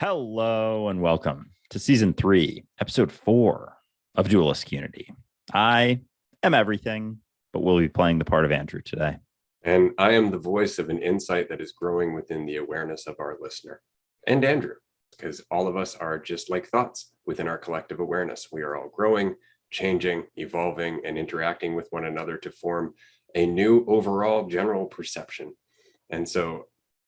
Hello and welcome to season 3, episode 4 of Duelist Unity. I am everything, but we'll be playing the part of Andrew today. And I am the voice of an insight that is growing within the awareness of our listener and Andrew, because all of us are just like thoughts within our collective awareness. We are all growing, changing, evolving, and interacting with one another to form a new overall general perception. And so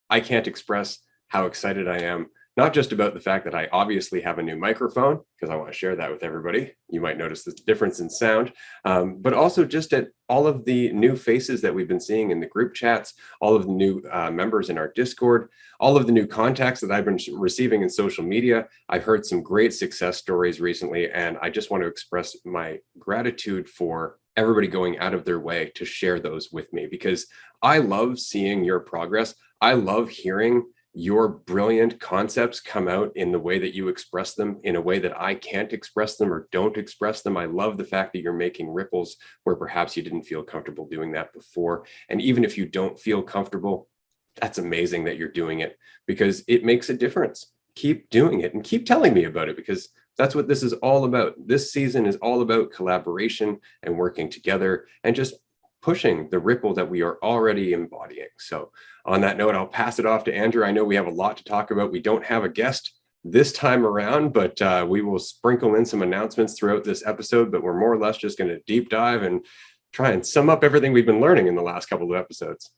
I can't express how excited I am, not just about the fact that I obviously have a new microphone, because I want to share that with everybody. You might notice the difference in sound, but also just at all of the new faces that we've been seeing in the group chats, all of the new members in our Discord, all of the new contacts that I've been receiving in social media. I've heard some great success stories recently, and I just want to express my gratitude for everybody going out of their way to share those with me, because I love seeing your progress. I love hearing your brilliant concepts come out in the way that you express them, in a way that I can't express them or don't express them. I love the fact that you're making ripples where perhaps you didn't feel comfortable doing that before. And even if you don't feel comfortable, that's amazing that you're doing it, because it makes a difference. Keep doing it and keep telling me about it, because that's what this is all about. This season is all about collaboration and working together and just pushing the ripple that we are already embodying. So on that note, I'll pass it off to Andrew. I know we have a lot to talk about. We don't have a guest this time around, but we will sprinkle in some announcements throughout this episode, but we're more or less just going to deep dive and try and sum up everything we've been learning in the last couple of episodes.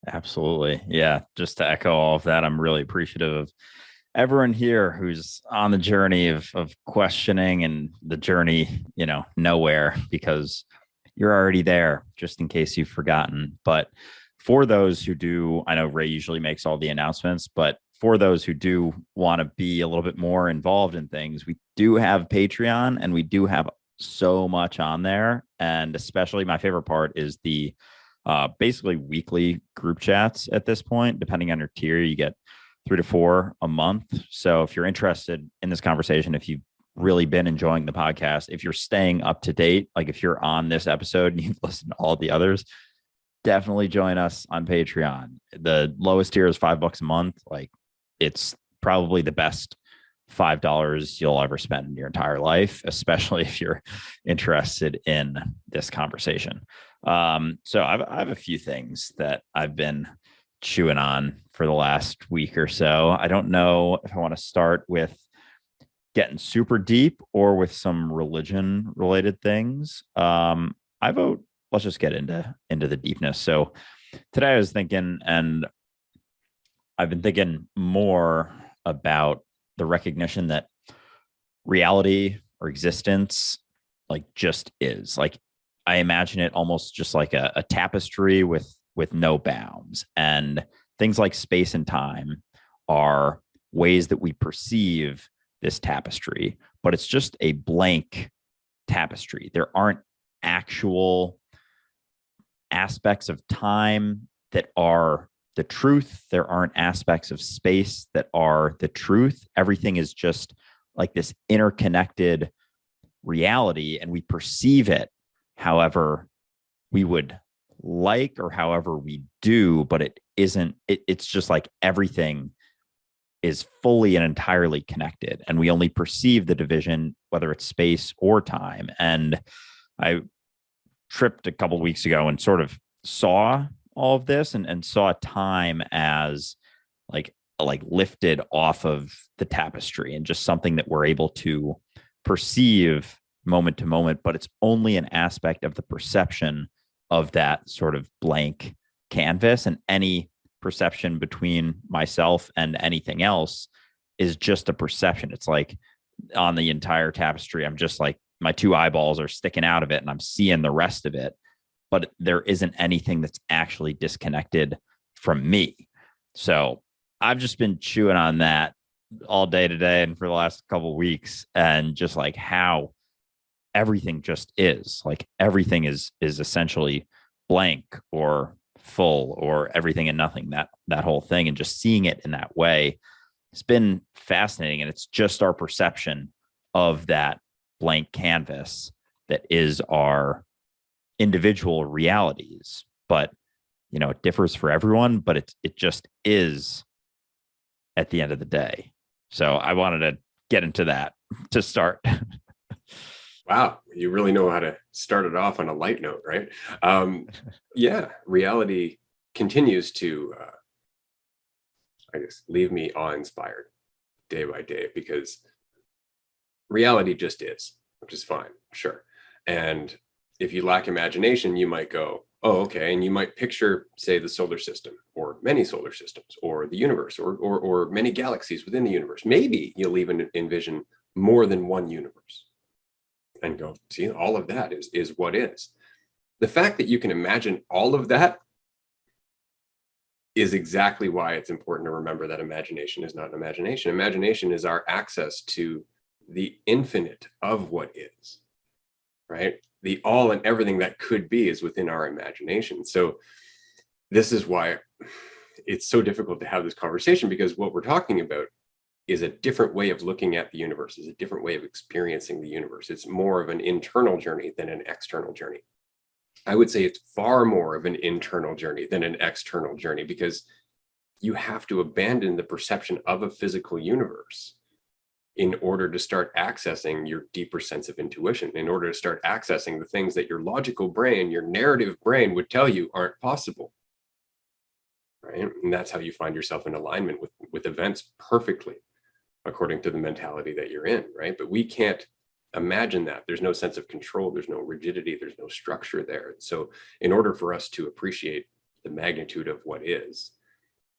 Absolutely. Yeah. Just to echo all of that, I'm really appreciative of everyone here who's on the journey of questioning and the journey, nowhere, because you're already there, just in case you've forgotten. But for those who do, I know Ray usually makes all the announcements, but for those who do want to be a little bit more involved in things, we do have Patreon, and we do have so much on there. And especially my favorite part is the basically weekly group chats at this point. Depending on your tier, you get 3 to 4 a month. So if you're interested in this conversation, if you've really been enjoying the podcast, if you're staying up to date, like if you're on this episode and you've listened to all the others, definitely join us on Patreon. The lowest tier is $5 a month. Like, it's probably the best $5 you'll ever spend in your entire life, especially if you're interested in this conversation. So I have a few things that I've been chewing on for the last week or so. I don't know if I want to start with getting super deep or with some religion related things. I vote let's just get into the deepness. So today I was thinking, and I've been thinking more about the recognition that reality or existence like just is. Like, I imagine it almost just like a tapestry with no bounds, and things like space and time are ways that we perceive this tapestry, but it's just a blank tapestry. There aren't actual aspects of time that are the truth. There aren't aspects of space that are the truth. Everything is just like this interconnected reality, and we perceive it however we would like or however we do, but it isn't. It's just like everything is fully and entirely connected, and we only perceive the division, whether it's space or time. And I tripped a couple of weeks ago and sort of saw all of this and saw time as like lifted off of the tapestry and just something that we're able to perceive moment to moment, but it's only an aspect of the perception of that sort of blank canvas, and any perception between myself and anything else is just a perception. It's like on the entire tapestry, I'm just like, my 2 eyeballs are sticking out of it and I'm seeing the rest of it, but there isn't anything that's actually disconnected from me. So I've just been chewing on that all day today and for the last couple of weeks, and just like how everything just is. Like, everything is essentially blank or full, or everything and nothing, that whole thing. And just seeing it in that way, it's been fascinating. And it's just our perception of that blank canvas that is our individual realities. But it differs for everyone, but it just is at the end of the day. So I wanted to get into that to start. Wow, you really know how to start it off on a light note, right? Yeah, reality continues to, I guess, leave me awe-inspired day by day, because reality just is, which is fine, sure. And if you lack imagination, you might go, oh, okay, and you might picture, say, the solar system, or many solar systems, or the universe, or many galaxies within the universe. Maybe you'll even envision more than one universe, and go, see, all of that is what is. The fact that you can imagine all of that is exactly why it's important to remember that imagination is not an imagination. Imagination is our access to the infinite of what is, right? The all and everything that could be is within our imagination. So this is why it's so difficult to have this conversation, because what we're talking about is a different way of looking at the universe, is a different way of experiencing the universe. It's more of an internal journey than an external journey. I would say it's far more of an internal journey than an external journey, because you have to abandon the perception of a physical universe in order to start accessing your deeper sense of intuition, in order to start accessing the things that your logical brain, your narrative brain would tell you aren't possible. Right? And that's how you find yourself in alignment with events perfectly, according to the mentality that you're in, right? But we can't imagine that. There's no sense of control, there's no rigidity, there's no structure there. So in order for us to appreciate the magnitude of what is,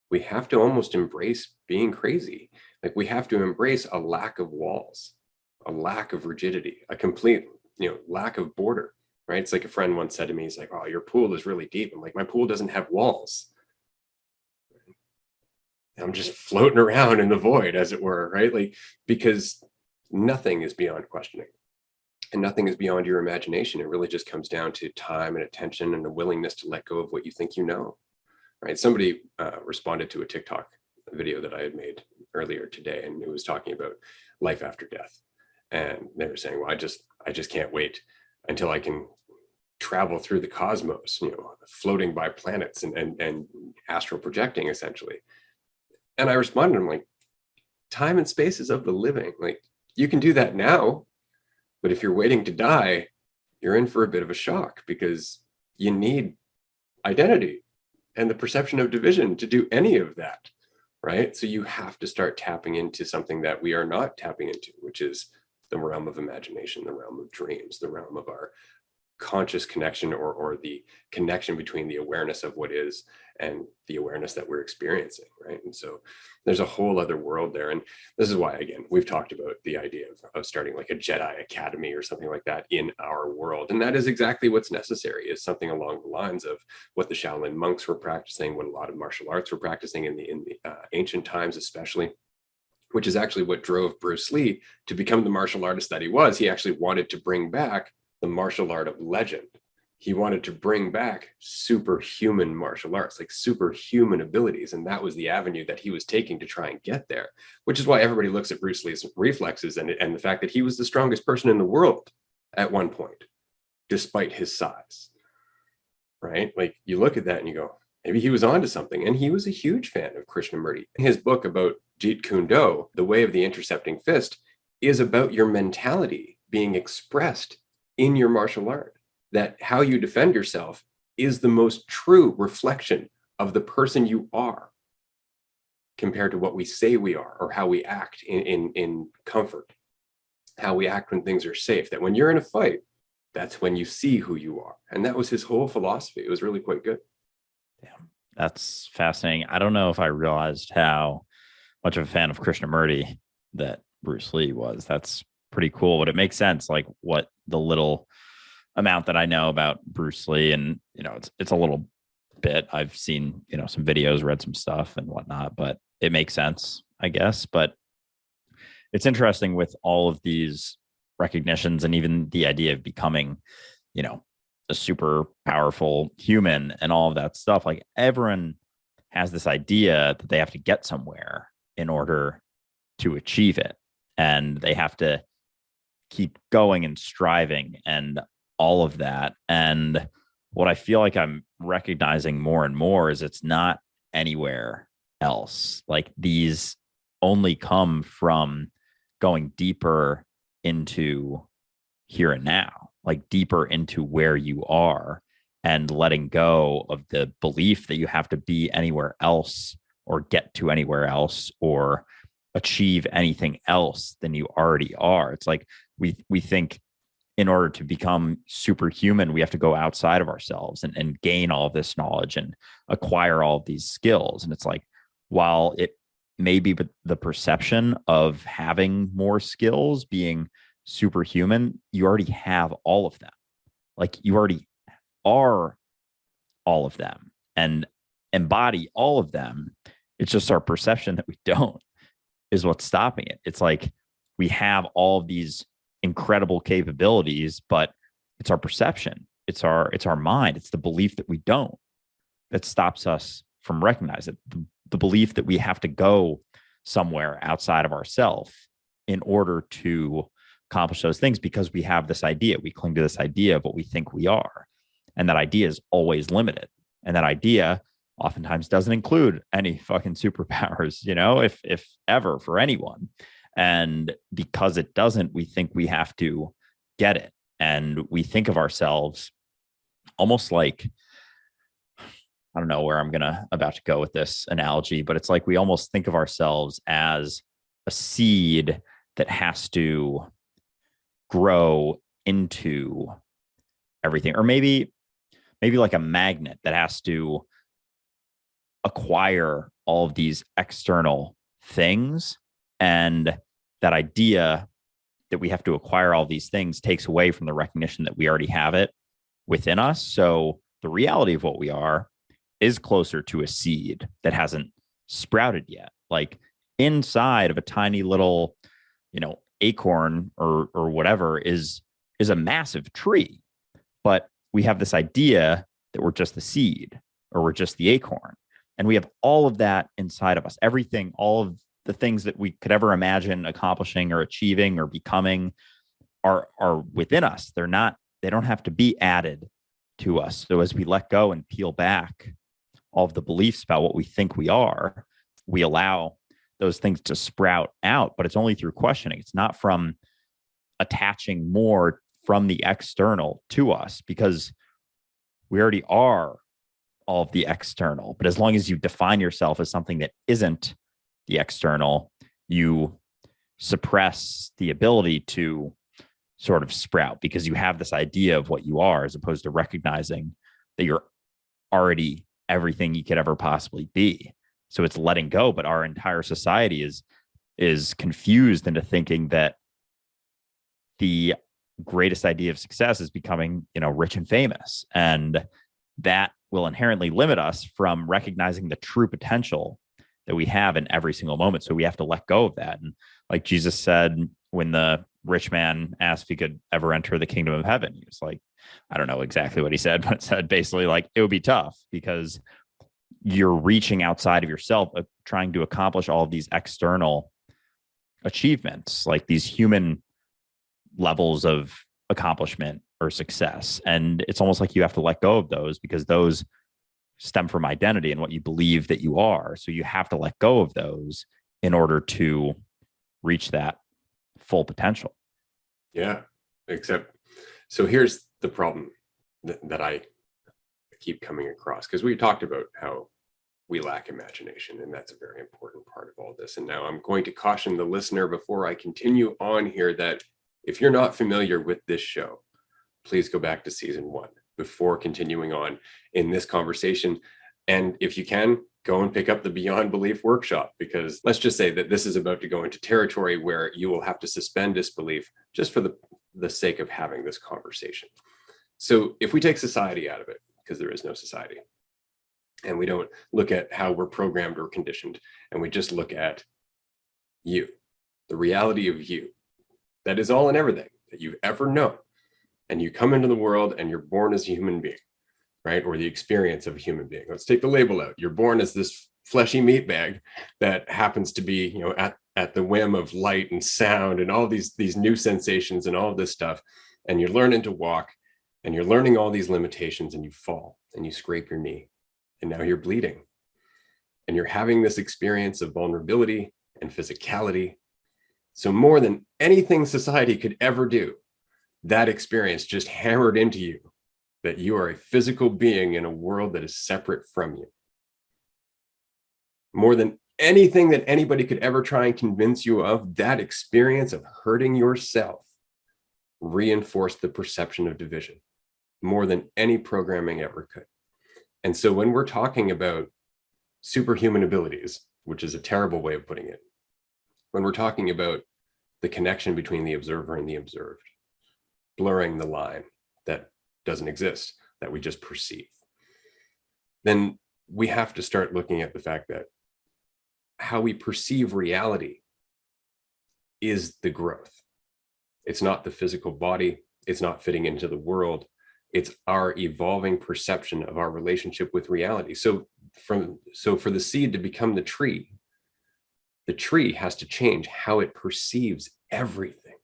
we have to almost embrace being crazy. Like, we have to embrace a lack of walls, a lack of rigidity, a complete, lack of border, right? It's like a friend once said to me, he's like, oh, your pool is really deep. I'm like, my pool doesn't have walls. I'm just floating around in the void, as it were, right? Like, because nothing is beyond questioning, and nothing is beyond your imagination. It really just comes down to time and attention and a willingness to let go of what you think you know, right? Somebody responded to a TikTok video that I had made earlier today, and it was talking about life after death. And they were saying, well, I just can't wait until I can travel through the cosmos, floating by planets and astral projecting, essentially. And I responded, I'm like, time and space is of the living. Like, you can do that now, but if you're waiting to die, you're in for a bit of a shock, because you need identity and the perception of division to do any of that, right? So you have to start tapping into something that we are not tapping into, which is the realm of imagination, the realm of dreams, the realm of our conscious connection, or the connection between the awareness of what is and the awareness that we're experiencing, right? And so there's a whole other world there. And this is why, again, we've talked about the idea of starting like a Jedi Academy or something like that in our world. And that is exactly what's necessary, is something along the lines of what the Shaolin monks were practicing, what a lot of martial arts were practicing in the ancient times, especially, which is actually what drove Bruce Lee to become the martial artist that he was. He actually wanted to bring back the martial art of legend. He wanted to bring back superhuman martial arts, like superhuman abilities. And that was the avenue that he was taking to try and get there, which is why everybody looks at Bruce Lee's reflexes and the fact that he was the strongest person in the world at one point, despite his size, right? Like, you look at that and you go, maybe he was onto something. And he was a huge fan of Krishnamurti. His book about Jeet Kune Do, The Way of the Intercepting Fist, is about your mentality being expressed in your martial art, that how you defend yourself is the most true reflection of the person you are, compared to what we say we are, or how we act in comfort, how we act when things are safe. That when you're in a fight, that's when you see who you are. And that was his whole philosophy. It was really quite good. Damn, that's fascinating. I don't know if I realized how much of a fan of Krishnamurti that Bruce Lee was. That's pretty cool, but it makes sense, like, what the little amount that I know about Bruce Lee. And it's a little bit. I've seen some videos, read some stuff and whatnot, but it makes sense, I guess. But it's interesting with all of these recognitions, and even the idea of becoming a super powerful human and all of that stuff. Like, everyone has this idea that they have to get somewhere in order to achieve it, and they have to keep going and striving and all of that. And what I feel like I'm recognizing more and more is it's not anywhere else. Like, these only come from going deeper into here and now, like deeper into where you are, and letting go of the belief that you have to be anywhere else or get to anywhere else or achieve anything else than you already are. It's like we think in order to become superhuman, we have to go outside of ourselves and gain all of this knowledge and acquire all of these skills. And it's like, while it may be the perception of having more skills, being superhuman, you already have all of them. Like you already are all of them and embody all of them. It's just our perception that we don't is what's stopping it. It's like we have all of these incredible capabilities, but it's our perception. It's our mind. It's the belief that we don't that stops us from recognizing it. The belief that we have to go somewhere outside of ourselves in order to accomplish those things, because we have this idea. We cling to this idea of what we think we are. And that idea is always limited. And that idea oftentimes doesn't include any fucking superpowers, if ever, for anyone. And because it doesn't, we think we have to get it. And we think of ourselves almost like, I don't know where I'm about to go with this analogy, but it's like we almost think of ourselves as a seed that has to grow into everything, or maybe like a magnet that has to acquire all of these external things. And that idea that we have to acquire all these things takes away from the recognition that we already have it within us. So the reality of what we are is closer to a seed that hasn't sprouted yet. Like inside of a tiny little, acorn or whatever is a massive tree. But we have this idea that we're just the seed or we're just the acorn. And we have all of that inside of us, everything, all of the things that we could ever imagine accomplishing or achieving or becoming are within us. They don't have to be added to us. So as we let go and peel back all of the beliefs about what we think we are, we allow those things to sprout out, but it's only through questioning. It's not from attaching more from the external to us, because we already are all of the external. But as long as you define yourself as something that isn't the external, you suppress the ability to sort of sprout, because you have this idea of what you are, as opposed to recognizing that you're already everything you could ever possibly be. So it's letting go. But our entire society is confused into thinking that the greatest idea of success is becoming, rich and famous. And that will inherently limit us from recognizing the true potential that we have in every single moment. So we have to let go of that. And like Jesus said, when the rich man asked if he could ever enter the kingdom of heaven, he was like, I don't know exactly what he said, but said basically like, it would be tough because you're reaching outside of yourself, trying to accomplish all of these external achievements, like these human levels of accomplishment or success. And it's almost like you have to let go of those, because those stem from identity and what you believe that you are. So you have to let go of those in order to reach that full potential. Yeah, except, so here's the problem that I keep coming across, because we talked about how we lack imagination, and that's a very important part of all this. And now I'm going to caution the listener before I continue on here that if you're not familiar with this show, please go back to season 1 before continuing on in this conversation. And if you can, go and pick up the Beyond Belief workshop, because let's just say that this is about to go into territory where you will have to suspend disbelief just for the sake of having this conversation. So if we take society out of it, because there is no society, and we don't look at how we're programmed or conditioned, and we just look at you, the reality of you, that is all and everything that you've ever known. And you come into the world and you're born as a human being, right? Or the experience of a human being. Let's take the label out. You're born as this fleshy meat bag that happens to be, at the whim of light and sound and all these new sensations and all of this stuff. And you're learning to walk, and you're learning all these limitations, and you fall and you scrape your knee, and now you're bleeding. And you're having this experience of vulnerability and physicality. So more than anything society could ever do, that experience just hammered into you that you are a physical being in a world that is separate from you. More than anything that anybody could ever try and convince you of, that experience of hurting yourself reinforced the perception of division more than any programming ever could. And so when we're talking about superhuman abilities, which is a terrible way of putting it, when we're talking about the connection between the observer and the observed, blurring the line that doesn't exist, that we just perceive, then we have to start looking at the fact that how we perceive reality is the growth. It's not the physical body. It's not fitting into the world. It's our evolving perception of our relationship with reality. So for the seed to become the tree has to change how it perceives everything.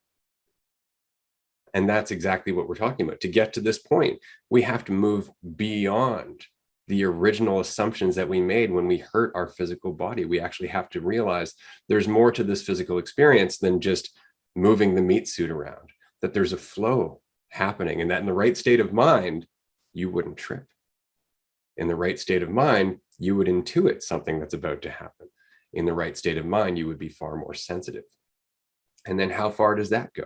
And that's exactly what we're talking about. To get to this point, we have to move beyond the original assumptions that we made when we hurt our physical body. We actually have to realize there's more to this physical experience than just moving the meat suit around, that there's a flow happening, and that in the right state of mind, you wouldn't trip. In the right state of mind, you would intuit something that's about to happen. In the right state of mind, you would be far more sensitive. And then how far does that go?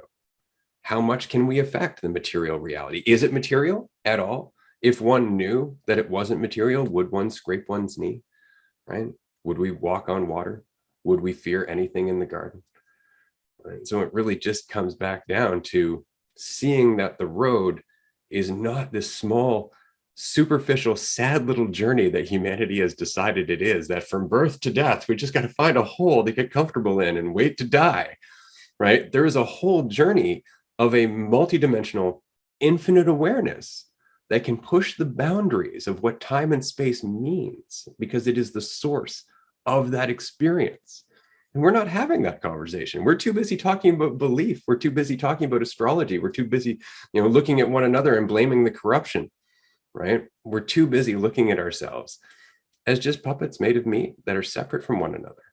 How much can we affect the material reality? Is it material at all? If one knew that it wasn't material, would one scrape one's knee, right? Would we walk on water? Would we fear anything in the garden? Right? So it really just comes back down to seeing that the road is not this small, superficial, sad little journey that humanity has decided it is, that from birth to death, we just got to find a hole to get comfortable in and wait to die, right? There is a whole journey of a multidimensional, infinite awareness that can push the boundaries of what time and space means, because it is the source of that experience. And we're not having that conversation. We're too busy talking about belief. We're too busy talking about astrology. We're too busy, looking at one another and blaming the corruption, right? We're too busy looking at ourselves as just puppets made of meat that are separate from one another,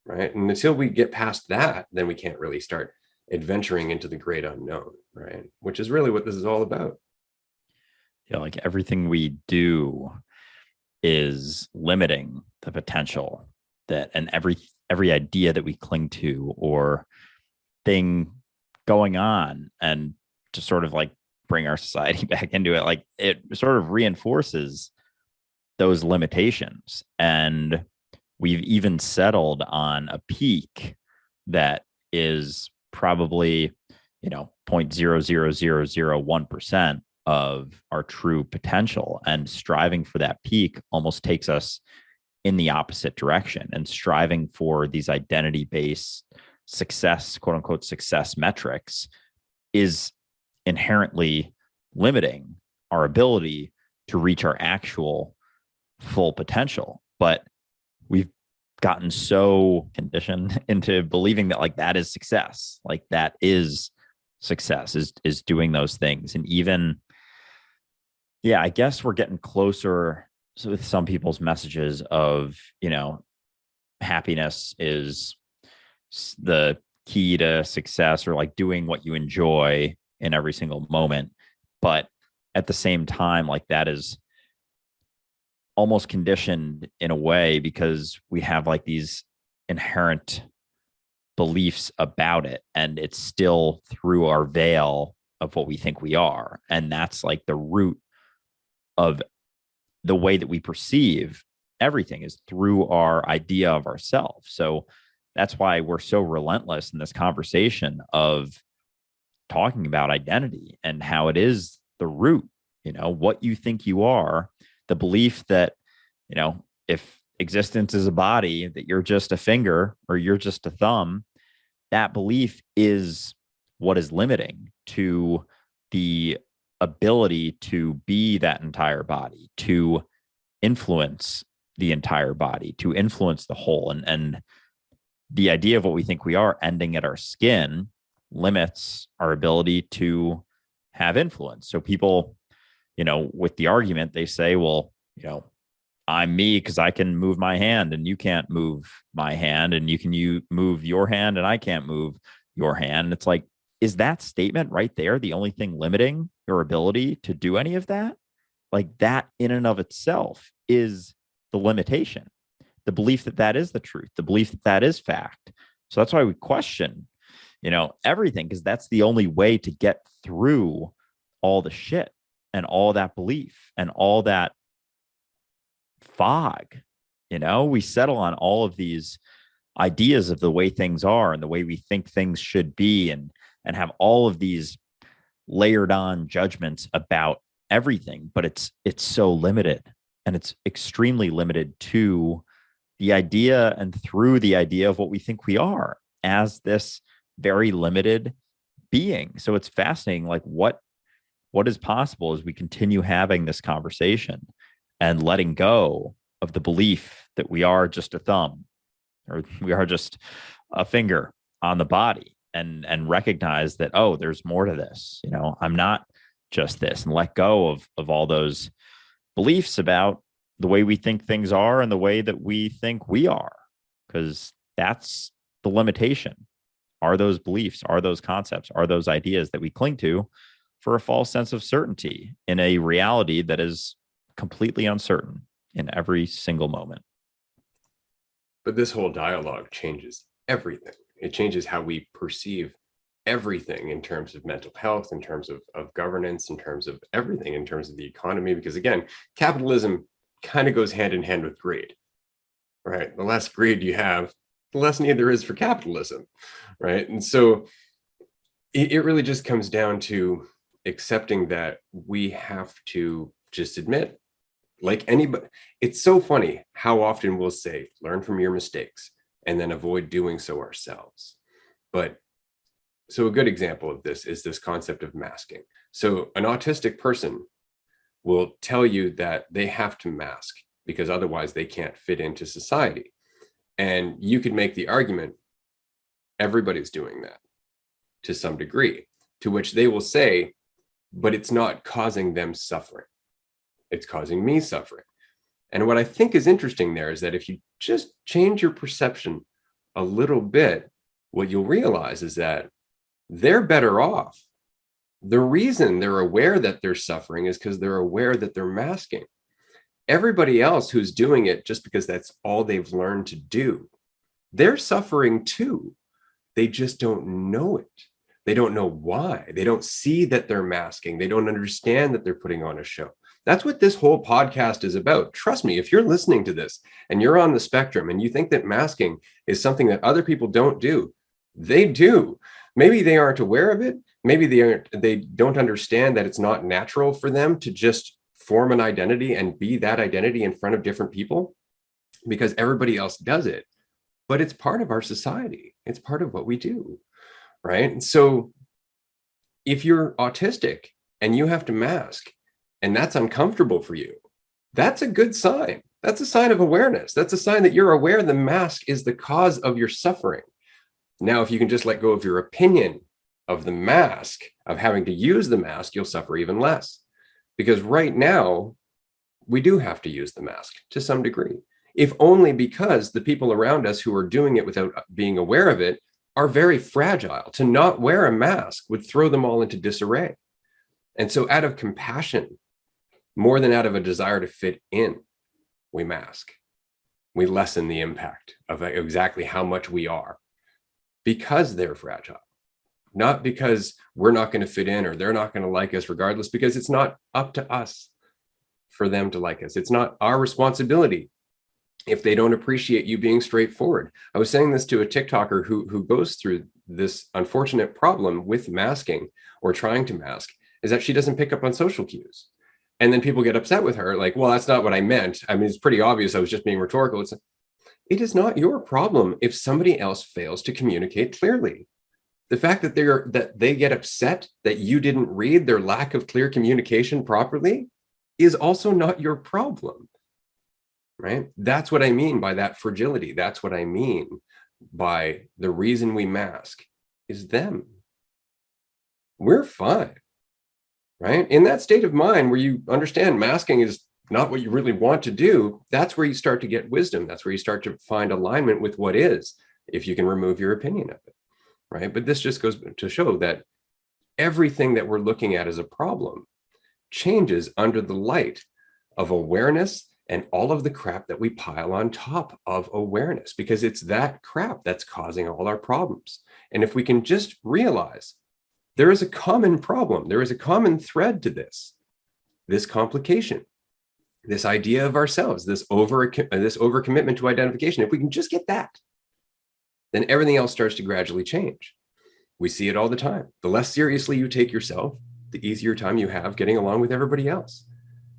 right? And until we get past that, then we can't really start adventuring into the great unknown, right? Which is really what this is all about. Yeah, like everything we do is limiting the potential that, and every idea that we cling to or thing going on, and to sort of like bring our society back into it, like it sort of reinforces those limitations. And we've even settled on a peak that is probably 0.00001% of our true potential, and striving for that peak almost takes us in the opposite direction. And striving for these identity-based success, quote unquote, success metrics is inherently limiting our ability to reach our actual full potential. But we've gotten so conditioned into believing that like that is success, like that is success, is doing those things. And even, yeah, I guess we're getting closer with some people's messages of, happiness is the key to success, or like doing what you enjoy in every single moment. But at the same time, like that is almost conditioned in a way, because we have like these inherent beliefs about it, and it's still through our veil of what we think we are. And that's like the root of the way that we perceive everything, is through our idea of ourselves. So that's why we're so relentless in this conversation of talking about identity and how it is the root, what you think you are, the belief that, if existence is a body, that you're just a finger or you're just a thumb. That belief is what is limiting to the ability to be that entire body, to influence the entire body, to influence the whole. And the idea of what we think we are ending at our skin limits our ability to have influence. So people, with the argument, they say, well, I'm me because I can move my hand and you can't move my hand, and you move your hand and I can't move your hand. It's like, is that statement right there the only thing limiting your ability to do any of that? Like, that in and of itself is the limitation, the belief that that is the truth, the belief that that is fact. So that's why we question, everything, because that's the only way to get through all the shit and all that belief and all that fog. We settle on all of these ideas of the way things are and the way we think things should be, and have all of these layered on judgments about everything, but it's so limited, and it's extremely limited to the idea and through the idea of what we think we are as this very limited being. So it's fascinating, like what is possible as we continue having this conversation and letting go of the belief that we are just a thumb, or we are just a finger on the body, and recognize that, oh, there's more to this. I'm not just this, and let go of all those beliefs about the way we think things are and the way that we think we are, because that's the limitation. Are those beliefs, are those concepts, are those ideas that we cling to for a false sense of certainty in a reality that is completely uncertain in every single moment. But this whole dialogue changes everything. It changes how we perceive everything in terms of mental health, in terms of governance, in terms of everything, in terms of the economy. Because again, capitalism kind of goes hand in hand with greed, right? The less greed you have, the less need there is for capitalism, right? And so it really just comes down to accepting that we have to just admit, like anybody, it's so funny how often we'll say, learn from your mistakes, and then avoid doing so ourselves. But so a good example of this is this concept of masking. So an autistic person will tell you that they have to mask because otherwise they can't fit into society. And you could make the argument, everybody's doing that to some degree, to which they will say, but it's not causing them suffering. It's causing me suffering. And what I think is interesting there is that if you just change your perception a little bit, what you'll realize is that they're better off. The reason they're aware that they're suffering is because they're aware that they're masking. Everybody else who's doing it just because that's all they've learned to do, they're suffering too. They just don't know it. They don't know why. They don't see that they're masking. They don't understand that they're putting on a show. That's what this whole podcast is about. Trust me, if you're listening to this and you're on the spectrum and you think that masking is something that other people don't do, they do. Maybe they aren't aware of it. Maybe they don't understand that it's not natural for them to just form an identity and be that identity in front of different people because everybody else does it. But it's part of our society. It's part of what we do, right? So if you're autistic and you have to mask and that's uncomfortable for you, that's a good sign. That's a sign of awareness. That's a sign that you're aware the mask is the cause of your suffering. Now, if you can just let go of your opinion of the mask, of having to use the mask, you'll suffer even less. Because right now, we do have to use the mask to some degree, if only because the people around us who are doing it without being aware of it are very fragile. To not wear a mask would throw them all into disarray. And so out of compassion, more than out of a desire to fit in, we mask. We lessen the impact of exactly how much we are because they're fragile. Not because we're not going to fit in or they're not going to like us regardless, because it's not up to us for them to like us. It's not our responsibility if they don't appreciate you being straightforward. I was saying this to a TikToker who goes through this unfortunate problem with masking or trying to mask, is that she doesn't pick up on social cues. And then people get upset with her, like, well, that's not what I meant. I mean, it's pretty obvious I was just being rhetorical. It is not your problem if somebody else fails to communicate clearly. The fact that they get upset that you didn't read their lack of clear communication properly is also not your problem, right? That's what I mean by that fragility. That's what I mean by the reason we mask is them. We're fine, right? In that state of mind where you understand masking is not what you really want to do, that's where you start to get wisdom. That's where you start to find alignment with what is, if you can remove your opinion of it, right? But this just goes to show that everything that we're looking at as a problem changes under the light of awareness and all of the crap that we pile on top of awareness, because it's that crap that's causing all our problems. And if we can just realize there is a common problem, there is a common thread to this complication, this idea of ourselves, this overcommitment to identification, if we can just get that, then everything else starts to gradually change. We see it all the time. The less seriously you take yourself, the easier time you have getting along with everybody else.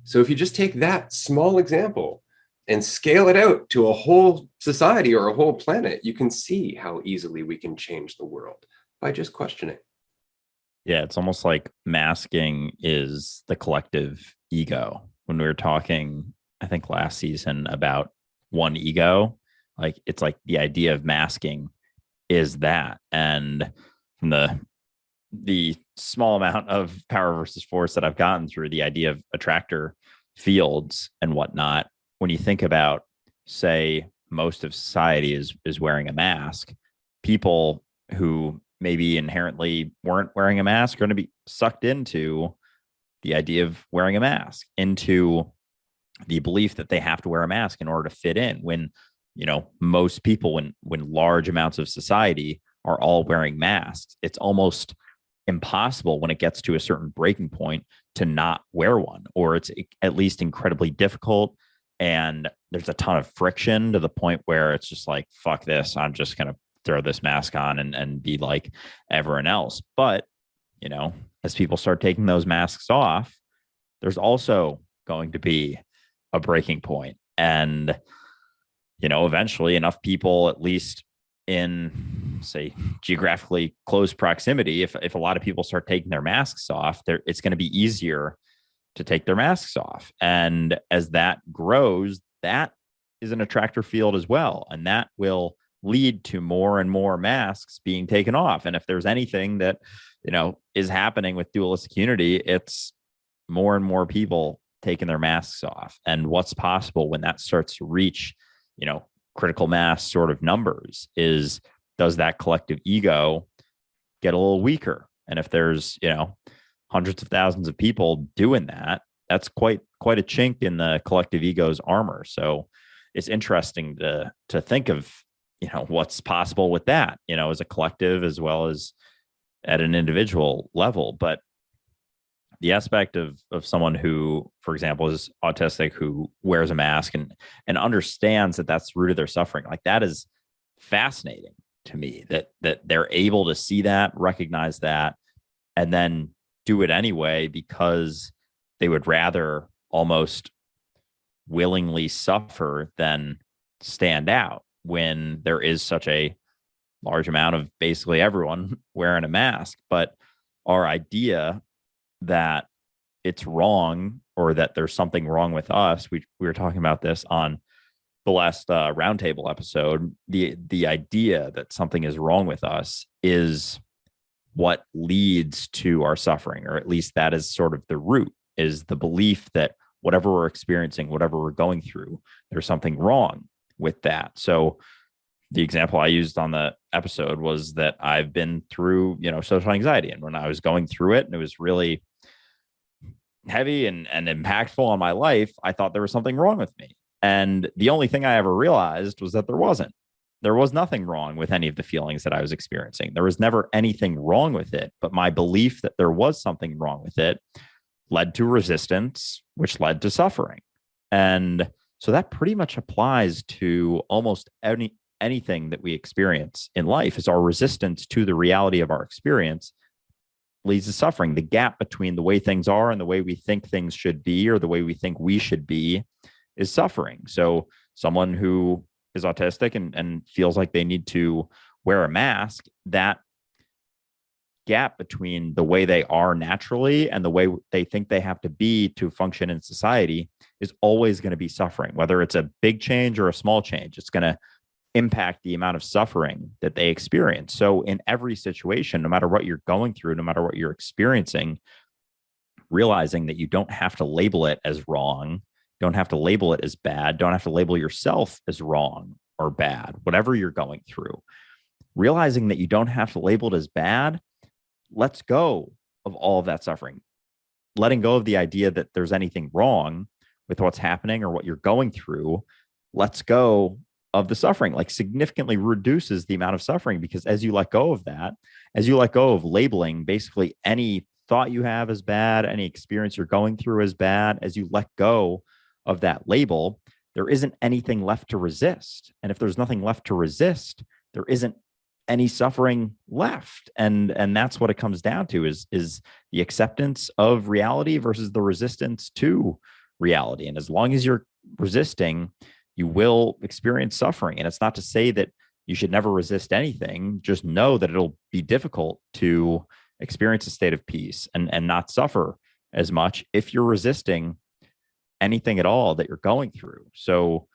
So if you just take that small example and scale it out to a whole society or a whole planet, you can see how easily we can change the world by just questioning. Yeah, it's almost like masking is the collective ego. When we were talking, I think last season, about one ego, like it's like the idea of masking is that. And from the small amount of power versus force that I've gotten through the idea of attractor fields and whatnot, when you think about, say, most of society is wearing a mask, people who maybe inherently weren't wearing a mask are going to be sucked into the idea of wearing a mask, into the belief that they have to wear a mask in order to fit in, when, you know, most people, when large amounts of society are all wearing masks, it's almost impossible when it gets to a certain breaking point to not wear one, or it's at least incredibly difficult. And there's a ton of friction to the point where it's just like, fuck this, I'm just going to throw this mask on and be like everyone else. But, you know, as people start taking those masks off, there's also going to be a breaking point. And, you know, eventually enough people, at least in, say, geographically close proximity, if a lot of people start taking their masks off, it's going to be easier to take their masks off. And as that grows, that is an attractor field as well. And that will lead to more and more masks being taken off. And if there's anything that, you know, is happening with dualistic unity, it's more and more people taking their masks off. And what's possible when that starts to reach, you know, critical mass sort of numbers is, does that collective ego get a little weaker? And if there's, you know, hundreds of thousands of people doing that, that's quite a chink in the collective ego's armor. So it's interesting to think of, you know, what's possible with that, you know, as a collective as well as at an individual level. But the aspect of someone who, for example, is autistic, who wears a mask and understands that that's the root of their suffering, like that is fascinating to me, that they're able to see that, recognize that, and then do it anyway, because they would rather almost willingly suffer than stand out when there is such a large amount of basically everyone wearing a mask. But our idea that it's wrong, or that there's something wrong with us, we were talking about this on the last roundtable episode, the idea that something is wrong with us is what leads to our suffering, or at least that is sort of the root, is the belief that whatever we're experiencing, whatever we're going through, there's something wrong with that. So the example I used on the episode was that I've been through, you know, social anxiety. And when I was going through it and it was really heavy and impactful on my life, I thought there was something wrong with me. And the only thing I ever realized was that there wasn't. There was nothing wrong with any of the feelings that I was experiencing. There was never anything wrong with it. But my belief that there was something wrong with it led to resistance, which led to suffering. And so that pretty much applies to almost anything that we experience in life. Is our resistance to the reality of our experience leads to suffering. The gap between the way things are and the way we think things should be, or the way we think we should be, is suffering. So someone who is autistic and feels like they need to wear a mask, that gap between the way they are naturally and the way they think they have to be to function in society is always going to be suffering. Whether it's a big change or a small change, it's going to impact the amount of suffering that they experience. So in every situation, no matter what you're going through, no matter what you're experiencing, realizing that you don't have to label it as wrong, don't have to label it as bad, don't have to label yourself as wrong or bad, whatever you're going through. Realizing that you don't have to label it as bad lets go of all of that suffering. Letting go of the idea that there's anything wrong with what's happening or what you're going through lets go of the suffering, like significantly reduces the amount of suffering, because as you let go of that, as you let go of labeling basically any thought you have as bad, any experience you're going through as bad, as you let go of that label, there isn't anything left to resist. And if there's nothing left to resist, there isn't any suffering left. And that's what it comes down to is the acceptance of reality versus the resistance to reality. And as long as you're resisting, you will experience suffering. And it's not to say that you should never resist anything. Just know that it'll be difficult to experience a state of peace and not suffer as much if you're resisting anything at all that you're going through. So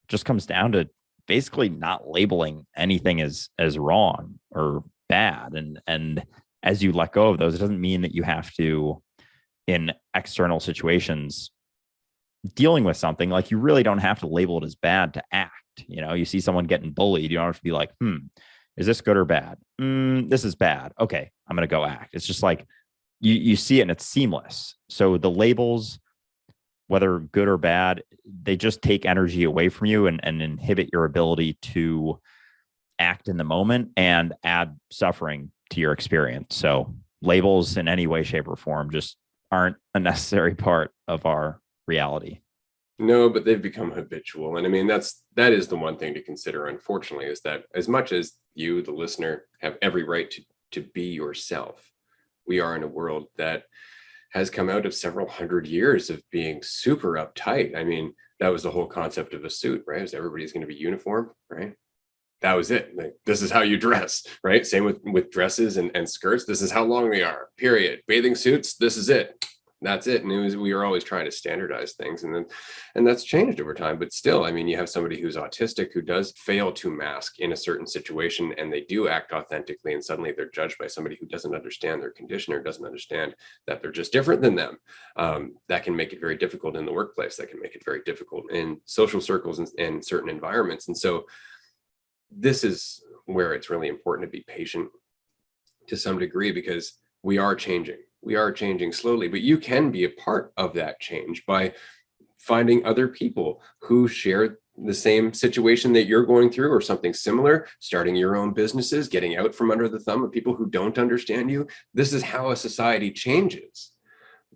it just comes down to basically not labeling anything as wrong or bad. And as you let go of those, it doesn't mean that you have to, in external situations, dealing with something, like you really don't have to label it as bad to act. You know, you see someone getting bullied, you don't have to be like, is this good or bad? This is bad. Okay, I'm going to go act. It's just like you see it and it's seamless. So the labels, whether good or bad, they just take energy away from you and inhibit your ability to act in the moment and add suffering to your experience. So labels in any way, shape, or form just aren't a necessary part of our reality. No, but they've become habitual. And I mean, that is the one thing to consider, unfortunately, is that as much as you, the listener, have every right to be yourself, we are in a world that has come out of several hundred years of being super uptight. I mean, that was the whole concept of a suit, right? Is everybody's going to be uniform, right? That was it. Like, this is how you dress, right? Same with dresses and skirts. This is how long they are, period. Bathing suits, this is it. That's it. And we were always trying to standardize things, and that's changed over time. But still, I mean, you have somebody who's autistic who does fail to mask in a certain situation, and they do act authentically, and suddenly they're judged by somebody who doesn't understand their condition or doesn't understand that they're just different than them. That can make it very difficult in the workplace. That can make it very difficult in social circles and certain environments. And so this is where it's really important to be patient to some degree, because we are changing. We are changing slowly, but you can be a part of that change by finding other people who share the same situation that you're going through or something similar, starting your own businesses, getting out from under the thumb of people who don't understand you. This is how a society changes.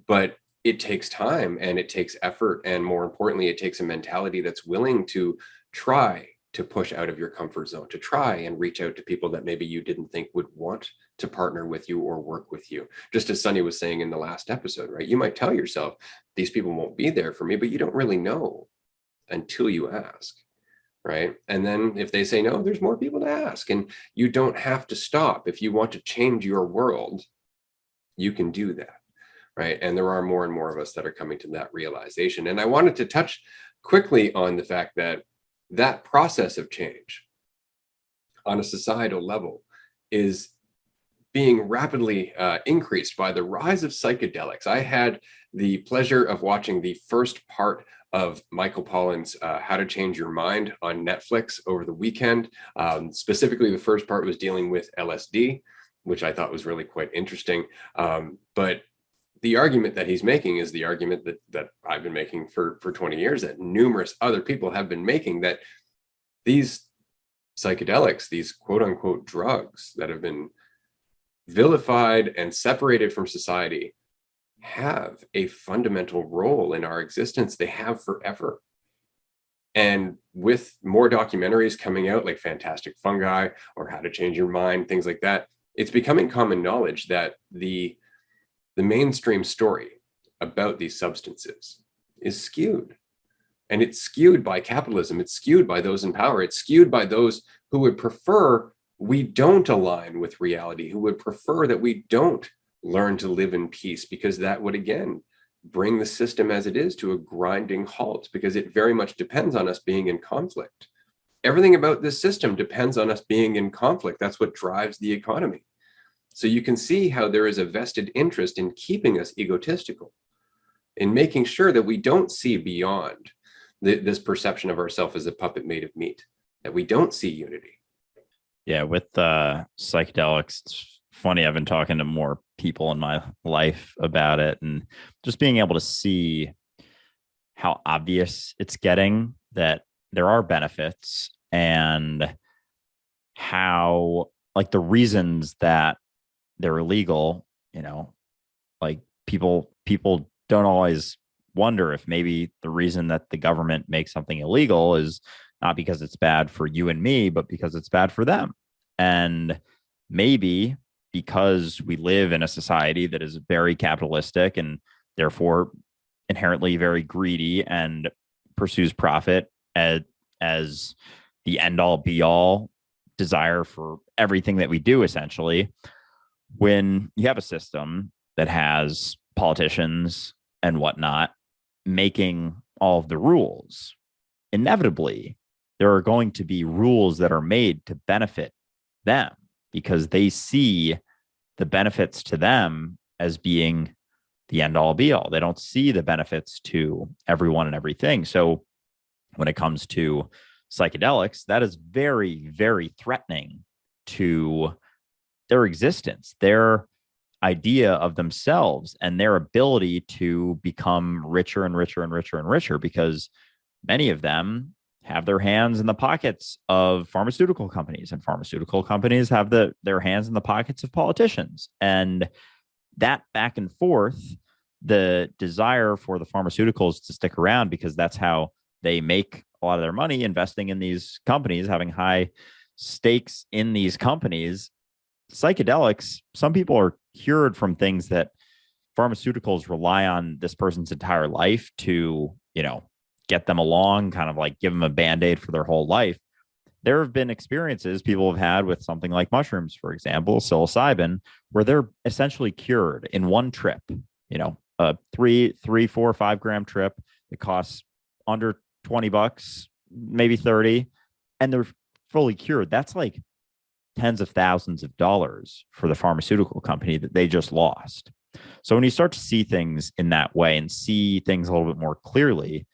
But it takes time and it takes effort. And more importantly, it takes a mentality that's willing to try to push out of your comfort zone, to try and reach out to people that maybe you didn't think would want to partner with you or work with you. Just as Sunny was saying in the last episode, right? You might tell yourself, these people won't be there for me, but you don't really know until you ask, right? And then if they say no, there's more people to ask. And you don't have to stop. If you want to change your world, you can do that, right? And there are more and more of us that are coming to that realization. And I wanted to touch quickly on the fact that that process of change on a societal level is being rapidly increased by the rise of psychedelics. I had the pleasure of watching the first part of Michael Pollan's How to Change Your Mind on Netflix over the weekend. Specifically, the first part was dealing with LSD, which I thought was really quite interesting. But the argument that he's making is the argument that I've been making for 20 years, that numerous other people have been making, that these psychedelics, these quote unquote drugs that have been vilified and separated from society, have a fundamental role in our existence. They have forever. And with more documentaries coming out, like Fantastic Fungi or How to Change Your Mind, things like that, it's becoming common knowledge that the mainstream story about these substances is skewed. And it's skewed by capitalism. It's skewed by those in power. It's skewed by those who would prefer we don't align with reality, who would prefer that we don't learn to live in peace, because that would, again, bring the system as it is to a grinding halt, because it very much depends on us being in conflict. Everything about this system depends on us being in conflict. That's what drives the economy. So you can see how there is a vested interest in keeping us egotistical. in making sure that we don't see beyond this perception of ourselves as a puppet made of meat, that we don't see unity. Yeah, with psychedelics, it's funny. I've been talking to more people in my life about it, and just being able to see how obvious it's getting that there are benefits, and how, like, the reasons that they're illegal, like, people don't always wonder if maybe the reason that the government makes something illegal is not because it's bad for you and me, but because it's bad for them. And maybe because we live in a society that is very capitalistic and therefore inherently very greedy and pursues profit as the end all be all desire for everything that we do, essentially, when you have a system that has politicians and whatnot making all of the rules, inevitably there are going to be rules that are made to benefit them because they see the benefits to them as being the end all be all. They don't see the benefits to everyone and everything. So when it comes to psychedelics, that is very, very threatening to their existence, their idea of themselves, and their ability to become richer and richer and richer and richer, because many of them have their hands in the pockets of pharmaceutical companies, and pharmaceutical companies have their hands in the pockets of politicians. And that back and forth, the desire for the pharmaceuticals to stick around because that's how they make a lot of their money, investing in these companies, having high stakes in these companies. Psychedelics, some people are cured from things that pharmaceuticals rely on this person's entire life to, get them along, kind of like give them a band-aid for their whole life. There have been experiences people have had with something like mushrooms, for example, psilocybin, where they're essentially cured in one trip, a 3, 4, 5 gram trip. It costs under $20, maybe 30, and they're fully cured. That's like tens of thousands of dollars for the pharmaceutical company that they just lost. So when you start to see things in that way and see things a little bit more clearly,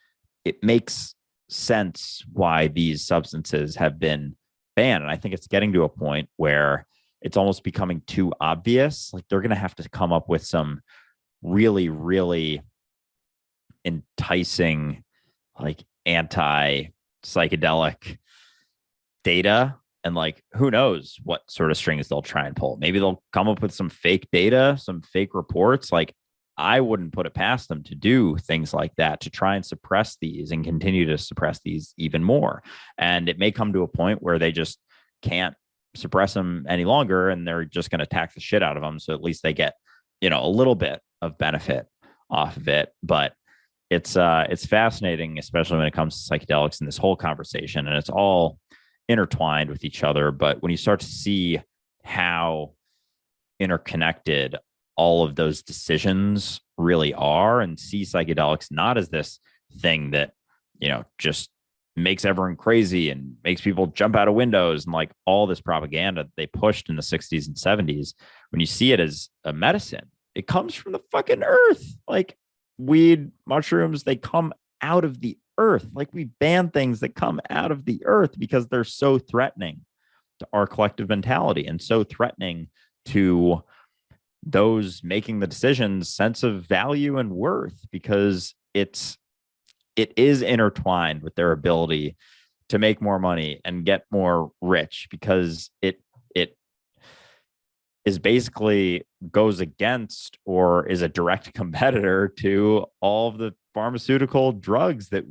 it makes sense why these substances have been banned. And I think it's getting to a point where it's almost becoming too obvious. Like, they're going to have to come up with some really, really enticing, like, anti psychedelic data. And, like, who knows what sort of strings they'll try and pull. Maybe they'll come up with some fake data, some fake reports. Like, I wouldn't put it past them to do things like that, to try and suppress these and continue to suppress these even more. And it may come to a point where they just can't suppress them any longer, and they're just going to tax the shit out of them. So at least they get, a little bit of benefit off of it. But it's fascinating, especially when it comes to psychedelics and this whole conversation, and it's all intertwined with each other. But when you start to see how interconnected all of those decisions really are, and see psychedelics not as this thing that, just makes everyone crazy and makes people jump out of windows and like all this propaganda they pushed in the 60s and 70s, when you see it as a medicine, it comes from the fucking earth. Like, weed, mushrooms, they come out of the earth. Like, we ban things that come out of the earth because they're so threatening to our collective mentality and so threatening to those making the decisions sense of value and worth, because it is intertwined with their ability to make more money and get more rich, because it is basically goes against or is a direct competitor to all of the pharmaceutical drugs that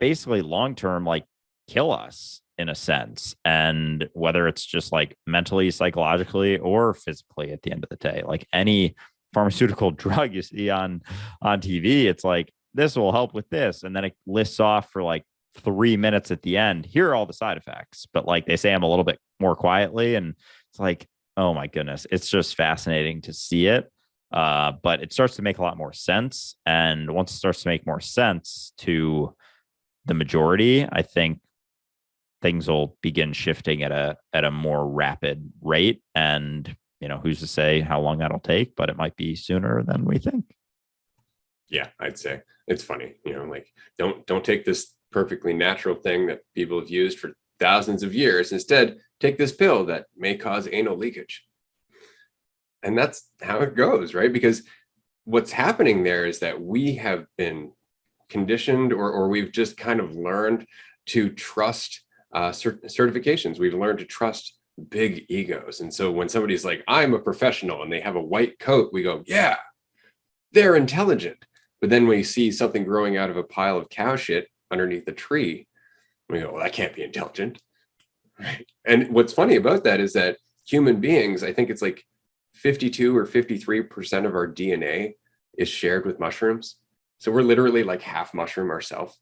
basically long term, like, kill us in a sense. And whether it's just like mentally, psychologically, or physically at the end of the day, like any pharmaceutical drug you see on TV, it's like, this will help with this, and then it lists off for like 3 minutes at the end, here are all the side effects, but like they say them a little bit more quietly, and it's like, oh my goodness, it's just fascinating to see it. But it starts to make a lot more sense, and once it starts to make more sense to the majority, I think things will begin shifting at a more rapid rate. And who's to say how long that'll take, but it might be sooner than we think. Yeah, I'd say it's funny, like don't take this perfectly natural thing that people have used for thousands of years. Instead, take this pill that may cause anal leakage. And that's how it goes, right? Because what's happening there is that we have been conditioned, or we've just kind of learned to trust certifications. We've learned to trust big egos. And so when somebody's like, I'm a professional, and they have a white coat, we go, yeah, they're intelligent. But then we see something growing out of a pile of cow shit underneath the tree, we go, well, that can't be intelligent. Right. And what's funny about that is that human beings, I think it's like 52 or 53% of our DNA is shared with mushrooms. So we're literally like half mushroom ourselves,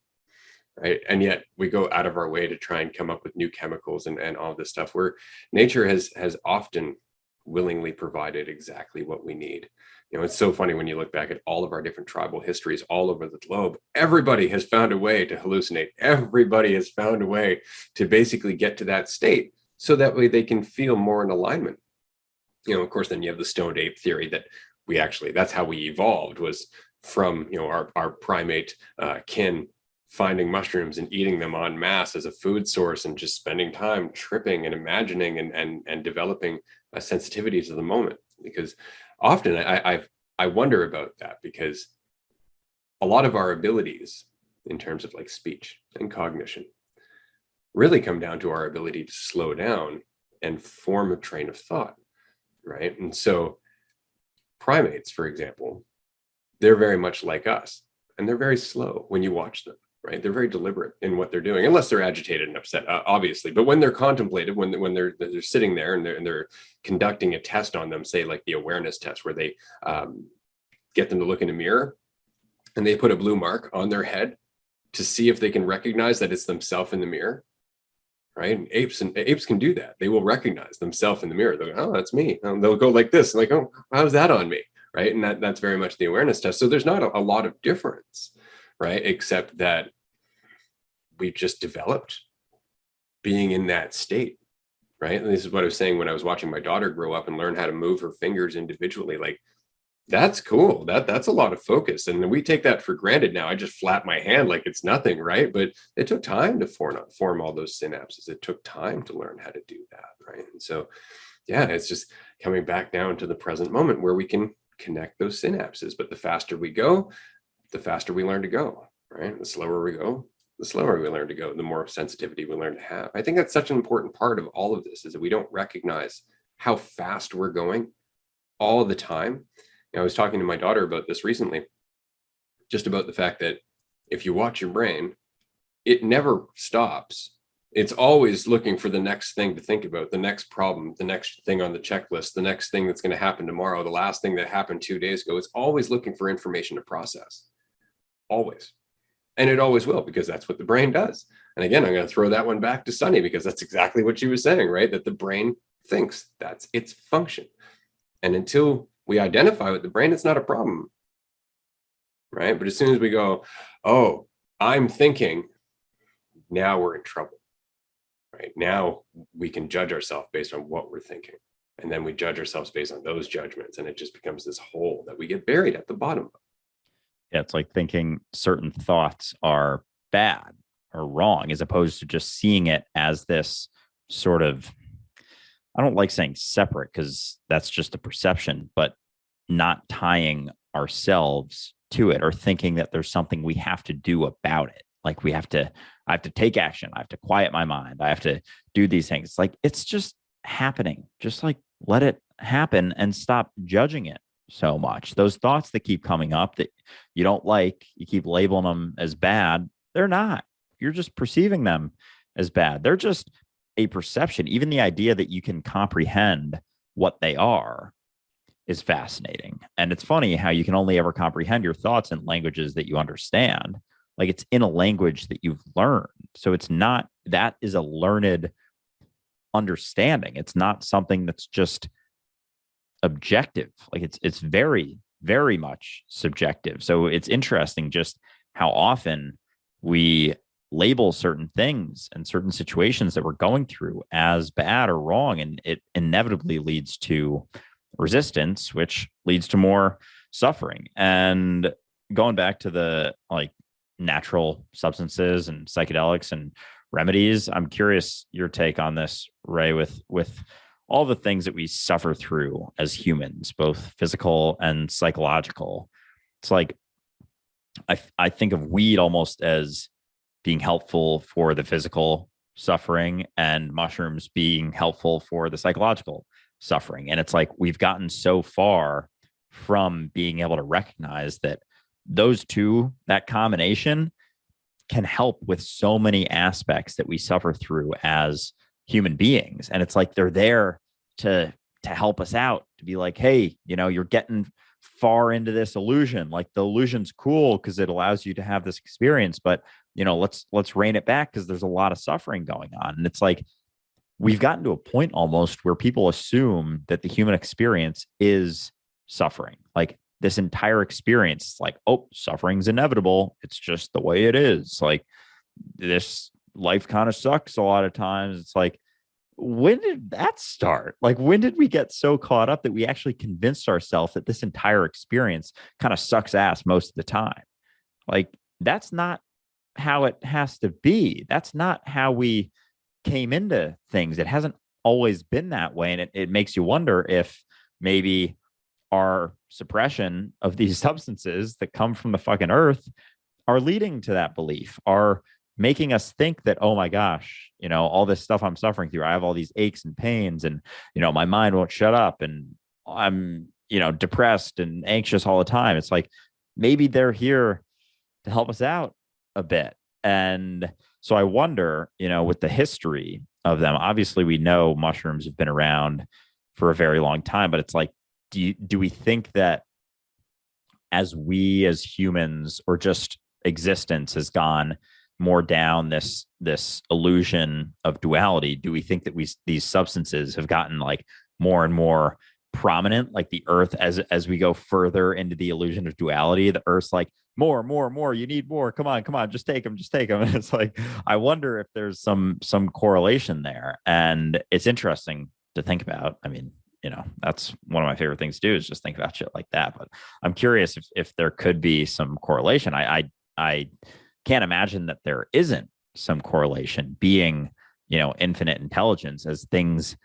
right? And yet we go out of our way to try and come up with new chemicals and all this stuff, where nature has often willingly provided exactly what we need. It's so funny when you look back at all of our different tribal histories all over the globe. Everybody has found a way to hallucinate. Everybody has found a way to basically get to that state, so that way they can feel more in alignment. Of course, then you have the stoned ape theory that that's how we evolved, was from our primate kin finding mushrooms and eating them en masse as a food source, and just spending time tripping and imagining and developing a sensitivity to the moment. Because often I wonder about that, because a lot of our abilities in terms of like speech and cognition really come down to our ability to slow down and form a train of thought, right? And so primates, for example, they're very much like us, and they're very slow when you watch them, right? They're very deliberate in what they're doing, unless they're agitated and upset, obviously. But when they're contemplative, when they're sitting there and they're conducting a test on them, say like the awareness test, where they get them to look in a mirror and they put a blue mark on their head to see if they can recognize that it's themselves in the mirror, right? And apes can do that. They will recognize themselves in the mirror. They'll go, oh, that's me. They'll go like this, like, oh, how's that on me? Right. And that's very much the awareness test. So there's not a lot of difference, right? Except that we've just developed being in that state, right? And this is what I was saying when I was watching my daughter grow up and learn how to move her fingers individually. Like, that's cool. That's a lot of focus. And we take that for granted now. I just flap my hand like it's nothing, right? But it took time to form all those synapses. It took time to learn how to do that, right? And so, yeah, it's just coming back down to the present moment where we can connect those synapses. But the faster we go, the faster we learn to go, right? The slower we go, the slower we learn to go, the more sensitivity we learn to have. I think that's such an important part of all of this, is that we don't recognize how fast we're going all the time. I was talking to my daughter about this recently, just about the fact that if you watch your brain, it never stops. It's always looking for the next thing to think about, the next problem, the next thing on the checklist, the next thing that's going to happen tomorrow, the last thing that happened 2 days ago. It's always looking for information to process. Always. And it always will, because that's what the brain does. And again, I'm going to throw that one back to Sunny, because that's exactly what she was saying, right? That the brain thinks that's its function. And until we identify with the brain, it's not a problem, right? But as soon as we go, oh, I'm thinking, now we're in trouble, right? Now we can judge ourselves based on what we're thinking. And then we judge ourselves based on those judgments. And it just becomes this hole that we get buried at the bottom. Yeah, it's like thinking certain thoughts are bad or wrong, as opposed to just seeing it as this sort of, I don't like saying separate, because that's just a perception, but not tying ourselves to it, or thinking that there's something we have to do about it. Like I have to take action. I have to quiet my mind. I have to do these things. It's like, it's just happening. Just like let it happen and stop judging it so much. Those thoughts that keep coming up that you don't like, you keep labeling them as bad. They're not. You're just perceiving them as bad. They're just a perception. Even the idea that you can comprehend what they are is fascinating. And it's funny how you can only ever comprehend your thoughts in languages that you understand. Like, it's in a language that you've learned. So it's not, that is a learned understanding. It's not something that's just objective. Like, it's very, very much subjective. So it's interesting just how often we label certain things and certain situations that we're going through as bad or wrong. And it inevitably leads to resistance, which leads to more suffering. And going back to the like natural substances and psychedelics and remedies, I'm curious your take on this, Ray, with all the things that we suffer through as humans, both physical and psychological. It's like I think of weed almost as being helpful for the physical suffering and mushrooms being helpful for the psychological suffering. And it's like we've gotten so far from being able to recognize that those two, that combination, can help with so many aspects that we suffer through as human beings. And it's like they're there to help us out, to be like, hey, you're getting far into this illusion. Like the illusion's cool because it allows you to have this experience, but let's rein it back because there's a lot of suffering going on. And it's like we've gotten to a point almost where people assume that the human experience is suffering. Like this entire experience, it's like, oh, suffering's inevitable. It's just the way it is. Like this life kind of sucks a lot of times. It's like, when did that start? Like, when did we get so caught up that we actually convinced ourselves that this entire experience kind of sucks ass most of the time? Like, that's not how it has to be. That's not how we came into things. It hasn't always been that way. And it makes you wonder if maybe our suppression of these substances that come from the fucking earth are leading to that belief, are making us think that, oh my gosh, all this stuff I'm suffering through, I have all these aches and pains, and, my mind won't shut up, and I'm, depressed and anxious all the time. It's like, maybe they're here to help us out a bit. And so I wonder, with the history of them, obviously we know mushrooms have been around for a very long time, but it's like, do we think that as humans, or just existence, has gone more down this illusion of duality, do we think that these substances have gotten like more and more prominent, like the earth, as we go further into the illusion of duality, the earth's like, more, you need more, come on, just take them. And it's like, I wonder if there's some correlation there. And it's interesting to think about. I mean, that's one of my favorite things to do, is just think about shit like that. But I'm curious if there could be some correlation. I can't imagine that there isn't some correlation, being, infinite intelligence. As things,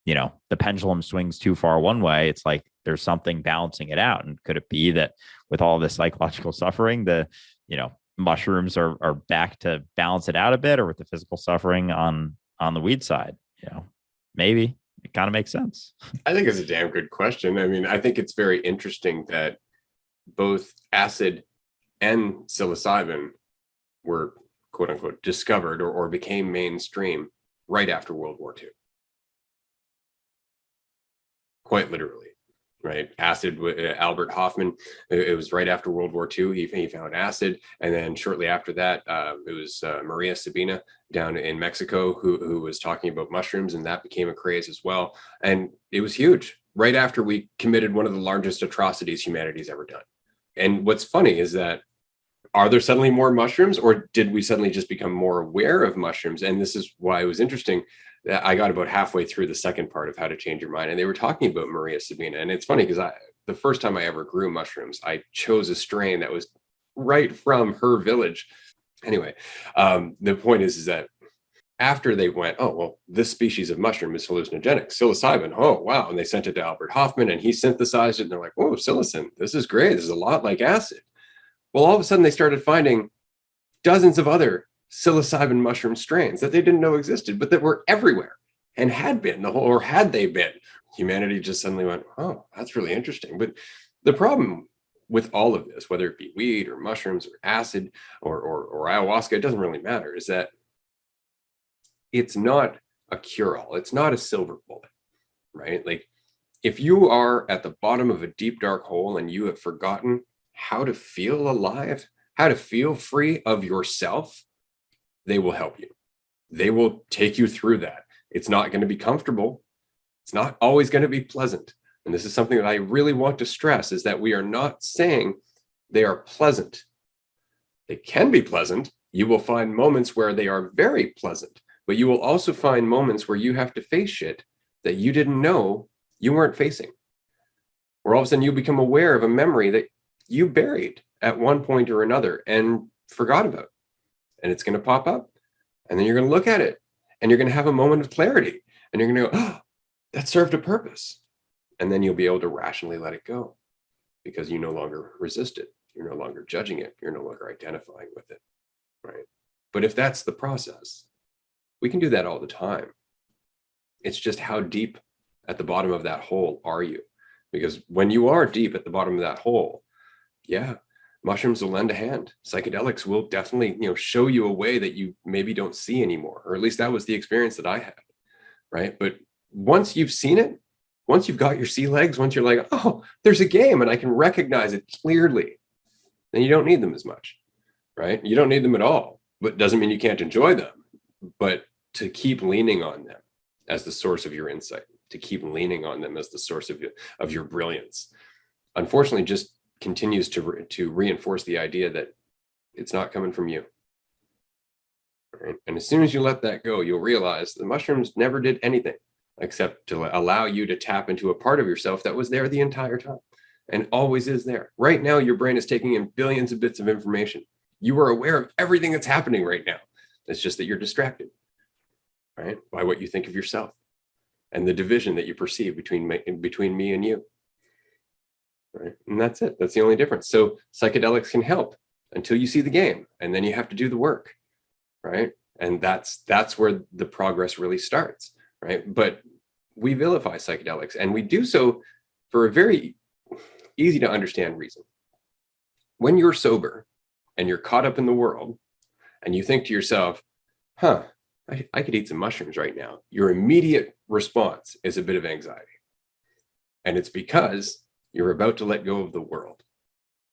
the pendulum swings too far one way, it's like there's something balancing it out. And could it be that with all this psychological suffering, the, mushrooms are back to balance it out a bit, or with the physical suffering on the weed side? Maybe it kind of makes sense. I think it's a damn good question. I mean, I think it's very interesting that both acid and psilocybin were, quote unquote, discovered or became mainstream right after World War II. Quite literally, right? Acid, Albert Hofmann, it was right after World War II. He found acid. And then shortly after that, it was Maria Sabina down in Mexico who was talking about mushrooms, and that became a craze as well. And it was huge right after we committed one of the largest atrocities humanity's ever done. And what's funny is that, are there suddenly more mushrooms, or did we suddenly just become more aware of mushrooms? And this is why it was interesting that I got about halfway through the second part of How to Change Your Mind, and they were talking about Maria Sabina. And it's funny because the first time I ever grew mushrooms, I chose a strain that was right from her village. Anyway, the point is that after they went, oh, well, this species of mushroom is hallucinogenic, psilocybin, oh, wow. And they sent it to Albert Hofmann, and he synthesized it. And they're like, whoa, psilocin, this is great. This is a lot like acid. Well, all of a sudden they started finding dozens of other psilocybin mushroom strains that they didn't know existed, but that were everywhere and had been or had they been. Humanity just suddenly went, oh, that's really interesting. But the problem with all of this, whether it be weed or mushrooms or acid or ayahuasca, it doesn't really matter, is that it's not a cure-all. It's not a silver bullet, right? Like, if you are at the bottom of a deep, dark hole and you have forgotten how to feel alive, how to feel free of yourself, they will help you. They will take you through that. It's not going to be comfortable. It's not always going to be pleasant. And this is something that I really want to stress, is that we are not saying they are pleasant. They can be pleasant. You will find moments where they are very pleasant, but you will also find moments where you have to face shit that you didn't know you weren't facing. Or all of a sudden you become aware of a memory that you buried at one point or another and forgot about. And it's going to pop up. And then you're going to look at it and you're going to have a moment of clarity. And you're going to go, oh, that served a purpose. And then you'll be able to rationally let it go because you no longer resist it. You're no longer judging it. You're no longer identifying with it. Right. But if that's the process, we can do that all the time. It's just how deep at the bottom of that hole are you? Because when you are deep at the bottom of that hole, yeah, mushrooms will lend a hand. Psychedelics will definitely, show you a way that you maybe don't see anymore, or at least that was the experience that I had, right? But once you've seen it, once you've got your sea legs, once you're like, oh, there's a game and I can recognize it clearly, then you don't need them as much, right? You don't need them at all, but doesn't mean you can't enjoy them, but to keep leaning on them as the source of your insight, to keep leaning on them as the source of your brilliance, unfortunately, just continues to reinforce the idea that it's not coming from you. Right? And as soon as you let that go, you'll realize the mushrooms never did anything except to allow you to tap into a part of yourself that was there the entire time and always is there. Right now, your brain is taking in billions of bits of information. You are aware of everything that's happening right now. It's just that you're distracted, right, by what you think of yourself and the division that you perceive between me and you. Right. And that's it. That's the only difference. So psychedelics can help until you see the game, and then you have to do the work. Right. And that's where the progress really starts. Right. But we vilify psychedelics, and we do so for a very easy to understand reason. When you're sober and you're caught up in the world and you think to yourself, I could eat some mushrooms right now, your immediate response is a bit of anxiety. And it's because you're about to let go of the world.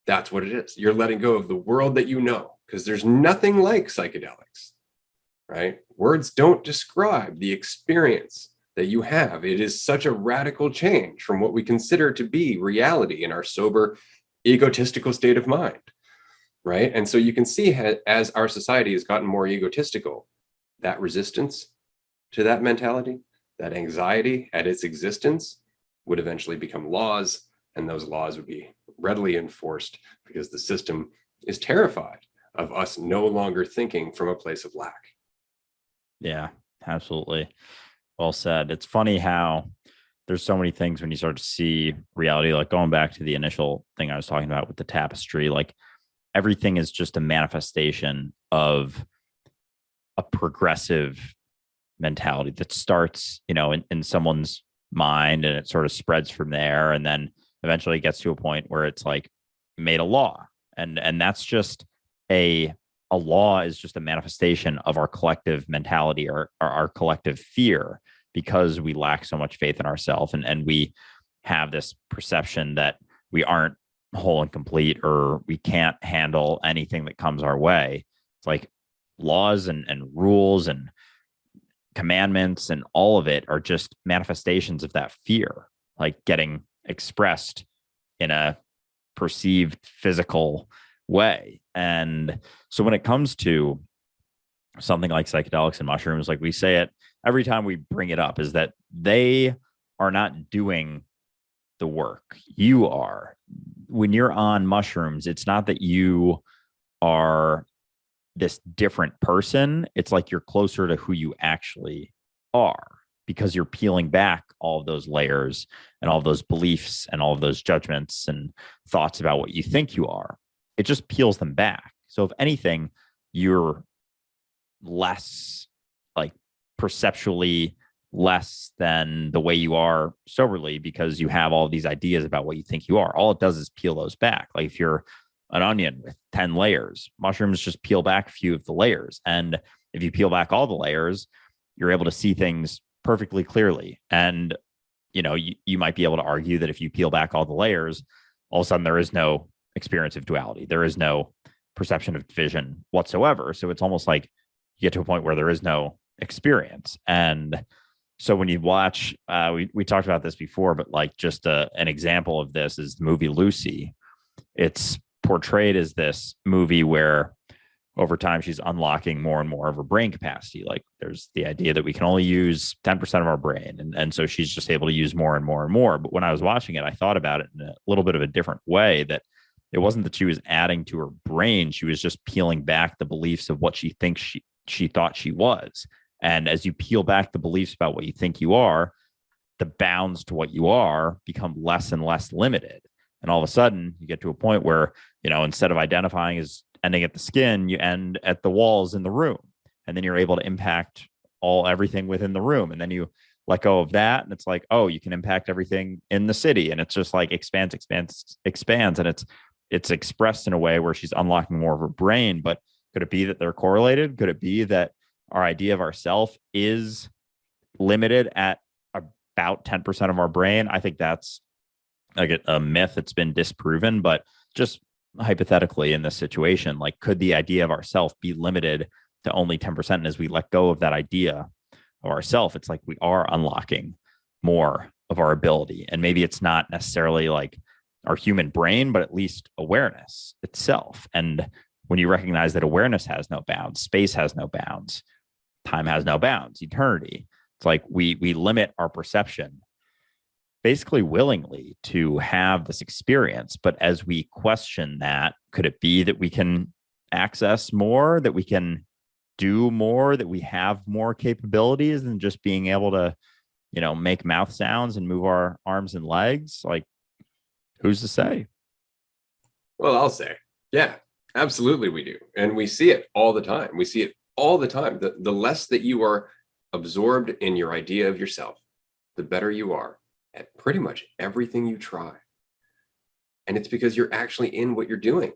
That's what it is. You're letting go of the world that you know, because there's nothing like psychedelics, right? Words don't describe the experience that you have. It is such a radical change from what we consider to be reality in our sober, egotistical state of mind, right? And so you can see as our society has gotten more egotistical, that resistance to that mentality, that anxiety at its existence would eventually become laws. And those laws would be readily enforced because the system is terrified of us no longer thinking from a place of lack. Yeah, absolutely. Well said. It's funny how there's so many things when you start to see reality, like going back to the initial thing I was talking about with the tapestry, like everything is just a manifestation of a progressive mentality that starts, in someone's mind, and it sort of spreads from there. And then eventually gets to a point where it's like made a law. And that's just a law is just a manifestation of our collective mentality or our collective fear, because we lack so much faith in ourselves. And we have this perception that we aren't whole and complete, or we can't handle anything that comes our way. It's like laws and rules and commandments and all of it are just manifestations of that fear, like getting expressed in a perceived physical way. And so when it comes to something like psychedelics and mushrooms, like we say it every time we bring it up, is that they are not doing the work. You are. When you're on mushrooms, it's not that you are this different person. It's like you're closer to who you actually are, because you're peeling back all of those layers and all of those beliefs and all of those judgments and thoughts about what you think you are. It just peels them back. So if anything, you're less, like, perceptually less than the way you are soberly, because you have all these ideas about what you think you are. All it does is peel those back. Like if you're an onion with 10 layers, mushrooms just peel back a few of the layers. And if you peel back all the layers, you're able to see things perfectly clearly. And, you might be able to argue that if you peel back all the layers, all of a sudden there is no experience of duality. There is no perception of division whatsoever. So it's almost like you get to a point where there is no experience. And so when you watch, we talked about this before, but like just an example of this is the movie Lucy. It's portrayed as this movie where over time she's unlocking more and more of her brain capacity. Like there's the idea that we can only use 10% of our brain. And so she's just able to use more and more and more. But when I was watching it, I thought about it in a little bit of a different way, that It wasn't that she was adding to her brain. She was just peeling back the beliefs of what she thinks she thought she was. And as you peel back the beliefs about what you think you are, the bounds to what you are become less and less limited. And all of a sudden, you get to a point where, instead of identifying as ending at the skin, you end at the walls in the room. And then you're able to impact everything within the room. And then you let go of that. And it's like, oh, you can impact everything in the city. And it's just like expands. And it's expressed in a way where she's unlocking more of her brain. But could it be that they're correlated? Could it be that our idea of ourself is limited at about 10% of our brain? I think that's like a myth that's been disproven, but just hypothetically in this situation, like, could the idea of ourself be limited to only 10%? And as we let go of that idea of ourself, it's like we are unlocking more of our ability. And maybe it's not necessarily like our human brain, but at least awareness itself. And when you recognize that awareness has no bounds, space has no bounds, time has no bounds, eternity, it's like we limit our perception basically willingly to have this experience. But as we question that, could it be that we can access more, that we can do more, that we have more capabilities than just being able to, make mouth sounds and move our arms and legs? Like, who's to say? Well, I'll say, yeah, absolutely we do. And we see it all the time. We see it all the time. The less that you are absorbed in your idea of yourself, the better you are at pretty much everything you try. And it's because you're actually in what you're doing.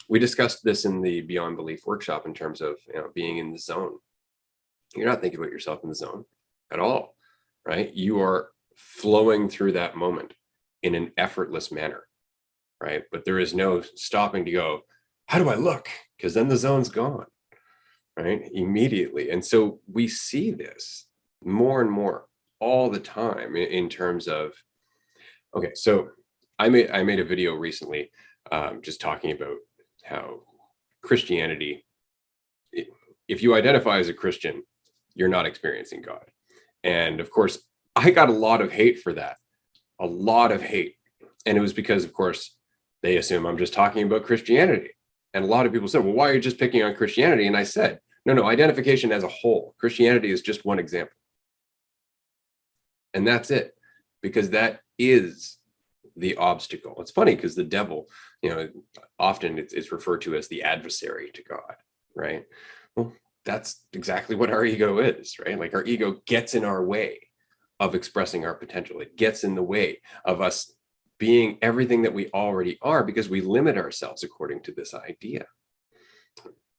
We discussed this in the Beyond Belief workshop in terms of being in the zone. You're not thinking about yourself in the zone at all, right? You are flowing through that moment in an effortless manner, right? But there is no stopping to go, how do I look? Because then the zone's gone, right? Immediately. And so we see this more and more all the time in terms of, okay, so I made a video recently just talking about how Christianity, if you identify as a Christian, you're not experiencing God. And of course, I got a lot of hate for that, a lot of hate. And it was because, of course, they assume I'm just talking about Christianity. And a lot of people said, well, why are you just picking on Christianity? And I said, no, identification as a whole. Christianity is just one example. And that's it, because that is the obstacle. It's funny because the devil, often it's referred to as the adversary to God, right? Well, that's exactly what our ego is, right? Like, our ego gets in our way of expressing our potential. It gets in the way of us being everything that we already are, because we limit ourselves according to this idea.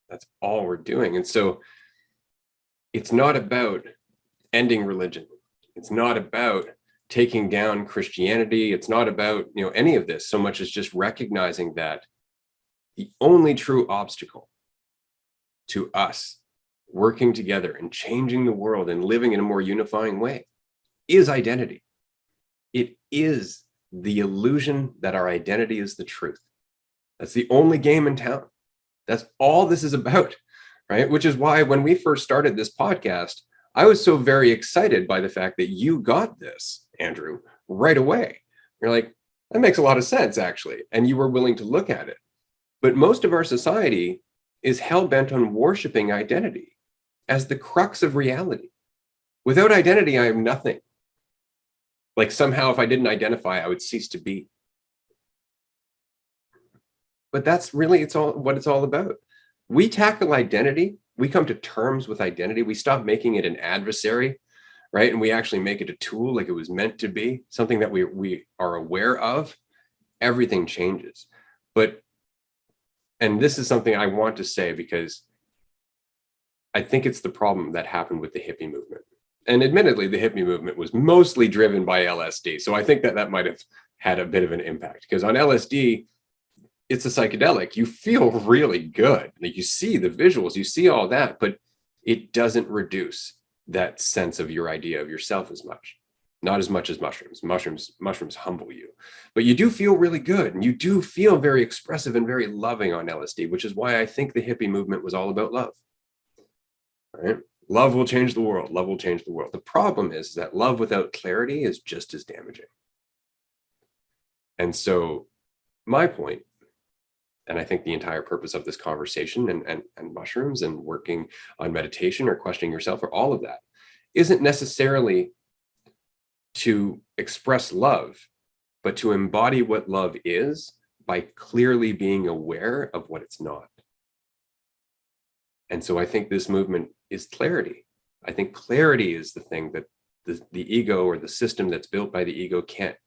That's all we're doing. And so it's not about ending religion. It's not about taking down Christianity. It's not about, any of this so much as just recognizing that the only true obstacle to us working together and changing the world and living in a more unifying way is identity. It is the illusion that our identity is the truth. That's the only game in town. That's all this is about, right? Which is why when we first started this podcast, I was so very excited by the fact that you got this, Andrew, right away. You're like, that makes a lot of sense, actually. And you were willing to look at it. But most of our society is hell-bent on worshiping identity as the crux of reality. Without identity, I am nothing. Like, somehow, if I didn't identify, I would cease to be. But that's really what it's all about. We tackle identity. We come to terms with identity. We stop making it an adversary, right? And we actually make it a tool, like it was meant to be, something that we are aware of. Everything changes. And this is something I want to say, because I think it's the problem that happened with the hippie movement. And admittedly, the hippie movement was mostly driven by LSD. So I think that might have had a bit of an impact, because on LSD, it's a psychedelic. You feel really good. Like, you see the visuals, you see all that, but it doesn't reduce that sense of your idea of yourself as much. Not as much as mushrooms. Mushrooms humble you, but you do feel really good, and you do feel very expressive and very loving on LSD, which is why I think the hippie movement was all about love. Right? Love will change the world. Love will change the world. The problem is that love without clarity is just as damaging. And so my point And I think the entire purpose of this conversation and mushrooms and working on meditation or questioning yourself or all of that isn't necessarily to express love, but to embody what love is by clearly being aware of what it's not. And so I think this movement is clarity. I think clarity is the thing that the ego or the system that's built by the ego can't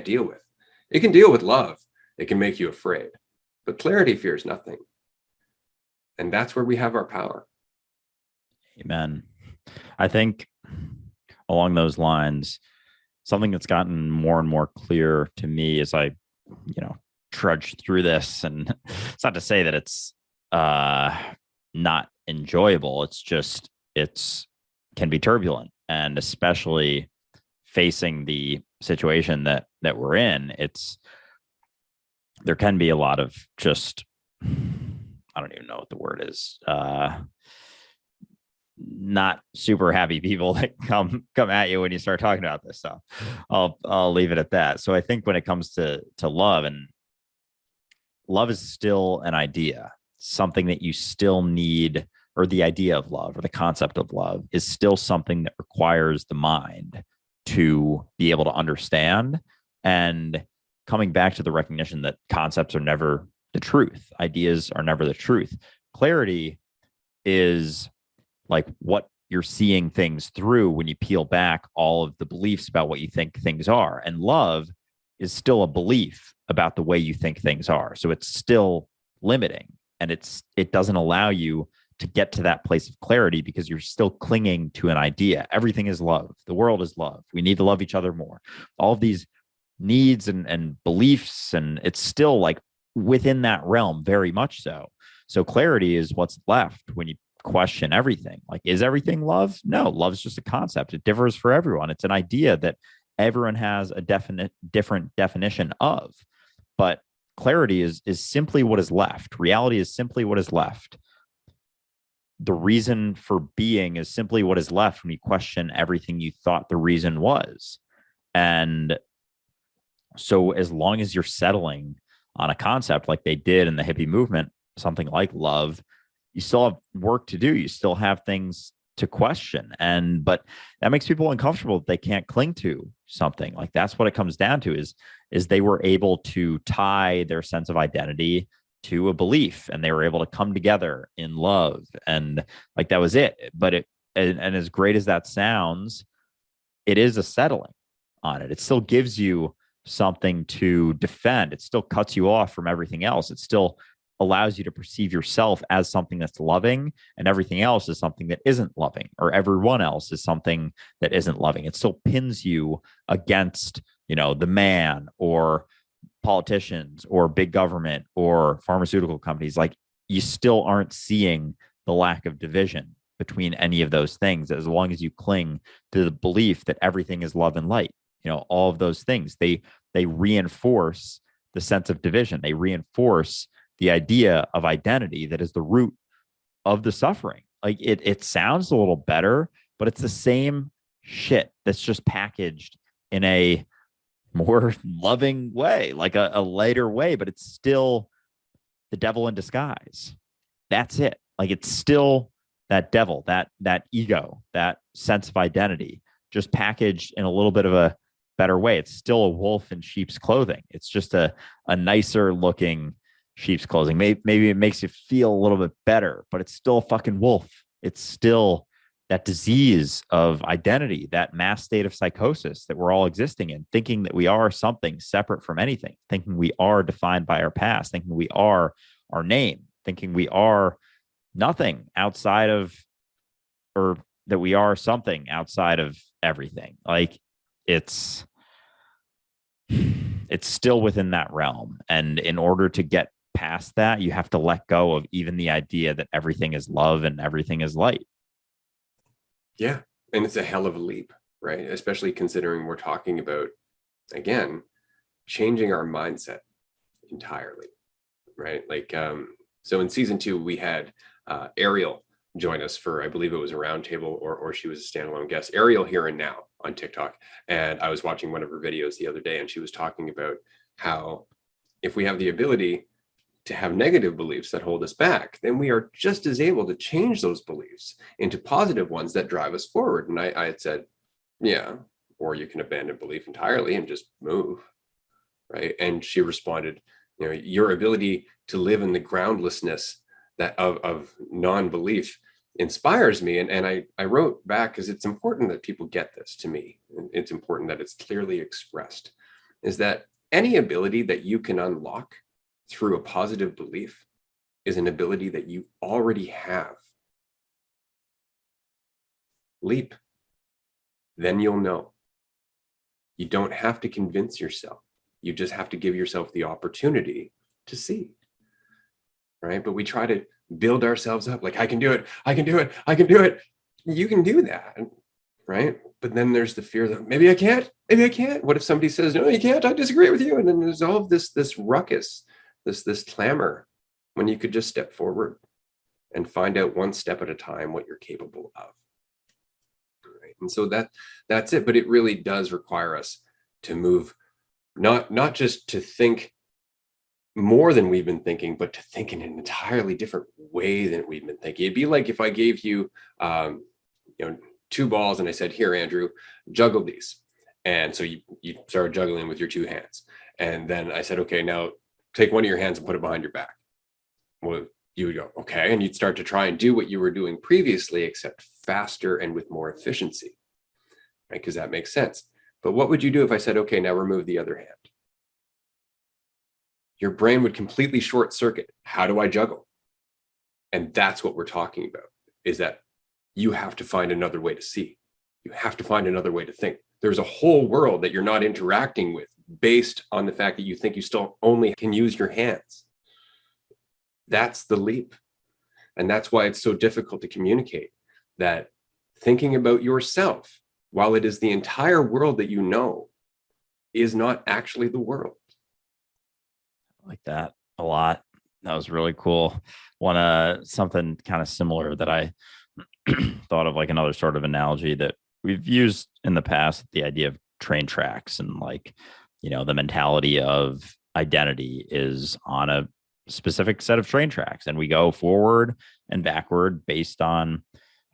deal with. It can deal with love. It can make you afraid, but clarity fears nothing. And that's where we have our power. Amen. I think along those lines, something that's gotten more and more clear to me as I, trudge through this, and it's not to say that it's not enjoyable. It's just, can be turbulent, and especially facing the situation that we're in, there can be a lot of just, I don't even know what the word is, not super happy people that come at you when you start talking about this stuff. I'll leave it at that. So I think when it comes to love, and love is still an idea, something that you still need, or the idea of love or the concept of love is still something that requires the mind to be able to understand. And coming back to the recognition that concepts are never the truth, ideas are never the truth. Clarity is like what you're seeing things through when you peel back all of the beliefs about what you think things are. And love is still a belief about the way you think things are. So it's still limiting, and it doesn't allow you to get to that place of clarity because you're still clinging to an idea. Everything is love. The world is love. We need to love each other more. All of these needs and beliefs, and it's still like within that realm, very much so. So clarity is what's left when you question everything. Like, is everything love? No, love's just a concept. It differs for everyone. It's an idea that everyone has a different definition of. But clarity is simply what is left. Reality is simply what is left. The reason for being is simply what is left when you question everything you thought the reason was. And so as long as you're settling on a concept like they did in the hippie movement, something like love, you still have work to do. You still have things to question. But that makes people uncomfortable that they can't cling to something. Like, that's what it comes down to, is they were able to tie their sense of identity to a belief, and they were able to come together in love, and like that was it. But and as great as that sounds, it is a settling on it. It still gives you something to defend. It still cuts you off from everything else. It still allows you to perceive yourself as something that's loving, and everything else is something that isn't loving, or everyone else is something that isn't loving. It still pins you against, the man, or politicians, or big government, or pharmaceutical companies. Like, you still aren't seeing the lack of division between any of those things, as long as you cling to the belief that everything is love and light. All of those things, they reinforce the sense of division. They reinforce the idea of identity that is the root of the suffering. Like, it sounds a little better, but it's the same shit that's just packaged in a more loving way, like a lighter way, but it's still the devil in disguise. That's it. Like, it's still that devil, that ego, that sense of identity, just packaged in a little bit of a better way. It's still a wolf in sheep's clothing. It's just a nicer looking sheep's clothing. Maybe it makes you feel a little bit better, but it's still a fucking wolf. It's still that disease of identity, that mass state of psychosis that we're all existing in, thinking that we are something separate from anything, thinking we are defined by our past, thinking we are our name, thinking we are nothing outside of, or that we are something outside of everything. Like, it's still within that realm. And in order to get past that, you have to let go of even the idea that everything is love and everything is light. Yeah. And it's a hell of a leap, right? Especially considering we're talking about, again, changing our mindset entirely, right? Like, so in season 2, we had Ariel join us for, I believe it was a roundtable, or she was a standalone guest. Ariel Here and Now on TikTok. And I was watching one of her videos the other day, and she was talking about how if we have the ability to have negative beliefs that hold us back, then we are just as able to change those beliefs into positive ones that drive us forward. And I had said, yeah, or you can abandon belief entirely and just move, right? And she responded, your ability to live in the groundlessness that of non-belief inspires me. And I wrote back, because it's important that people get this. To me, it's important that it's clearly expressed, is that any ability that you can unlock through a positive belief is an ability that you already have. Leap. Then you'll know. You don't have to convince yourself. You just have to give yourself the opportunity to see. Right? But we try to build ourselves up like, I can do it. I can do it. I can do it. You can do that. Right? But then there's the fear that maybe I can't. Maybe I can't. What if somebody says, no, you can't. I disagree with you. And then there's all of this ruckus, this clamor, when you could just step forward and find out one step at a time what you're capable of. Right? And so that's it. But it really does require us to move, not just to think more than we've been thinking, but to think in an entirely different way than we've been thinking. It'd be like if I gave you, 2 balls and I said, here, Andrew, juggle these. And so you started juggling with your 2 hands. And then I said, okay, now take one of your hands and put it behind your back. Well, you would go, okay. And you'd start to try and do what you were doing previously, except faster and with more efficiency, right? Because that makes sense. But what would you do if I said, okay, now remove the other hand? Your brain would completely short circuit. How do I juggle? And that's what we're talking about, is that you have to find another way to see. You have to find another way to think. There's a whole world that you're not interacting with based on the fact that you think you still only can use your hands. That's the leap. And that's why it's so difficult to communicate that thinking about yourself, while it is the entire world that you know, is not actually the world. I like that a lot. That was really cool. Something kind of similar that I thought of, like another sort of analogy that we've used in the past, the idea of train tracks, and the mentality of identity is on a specific set of train tracks, and we go forward and backward based on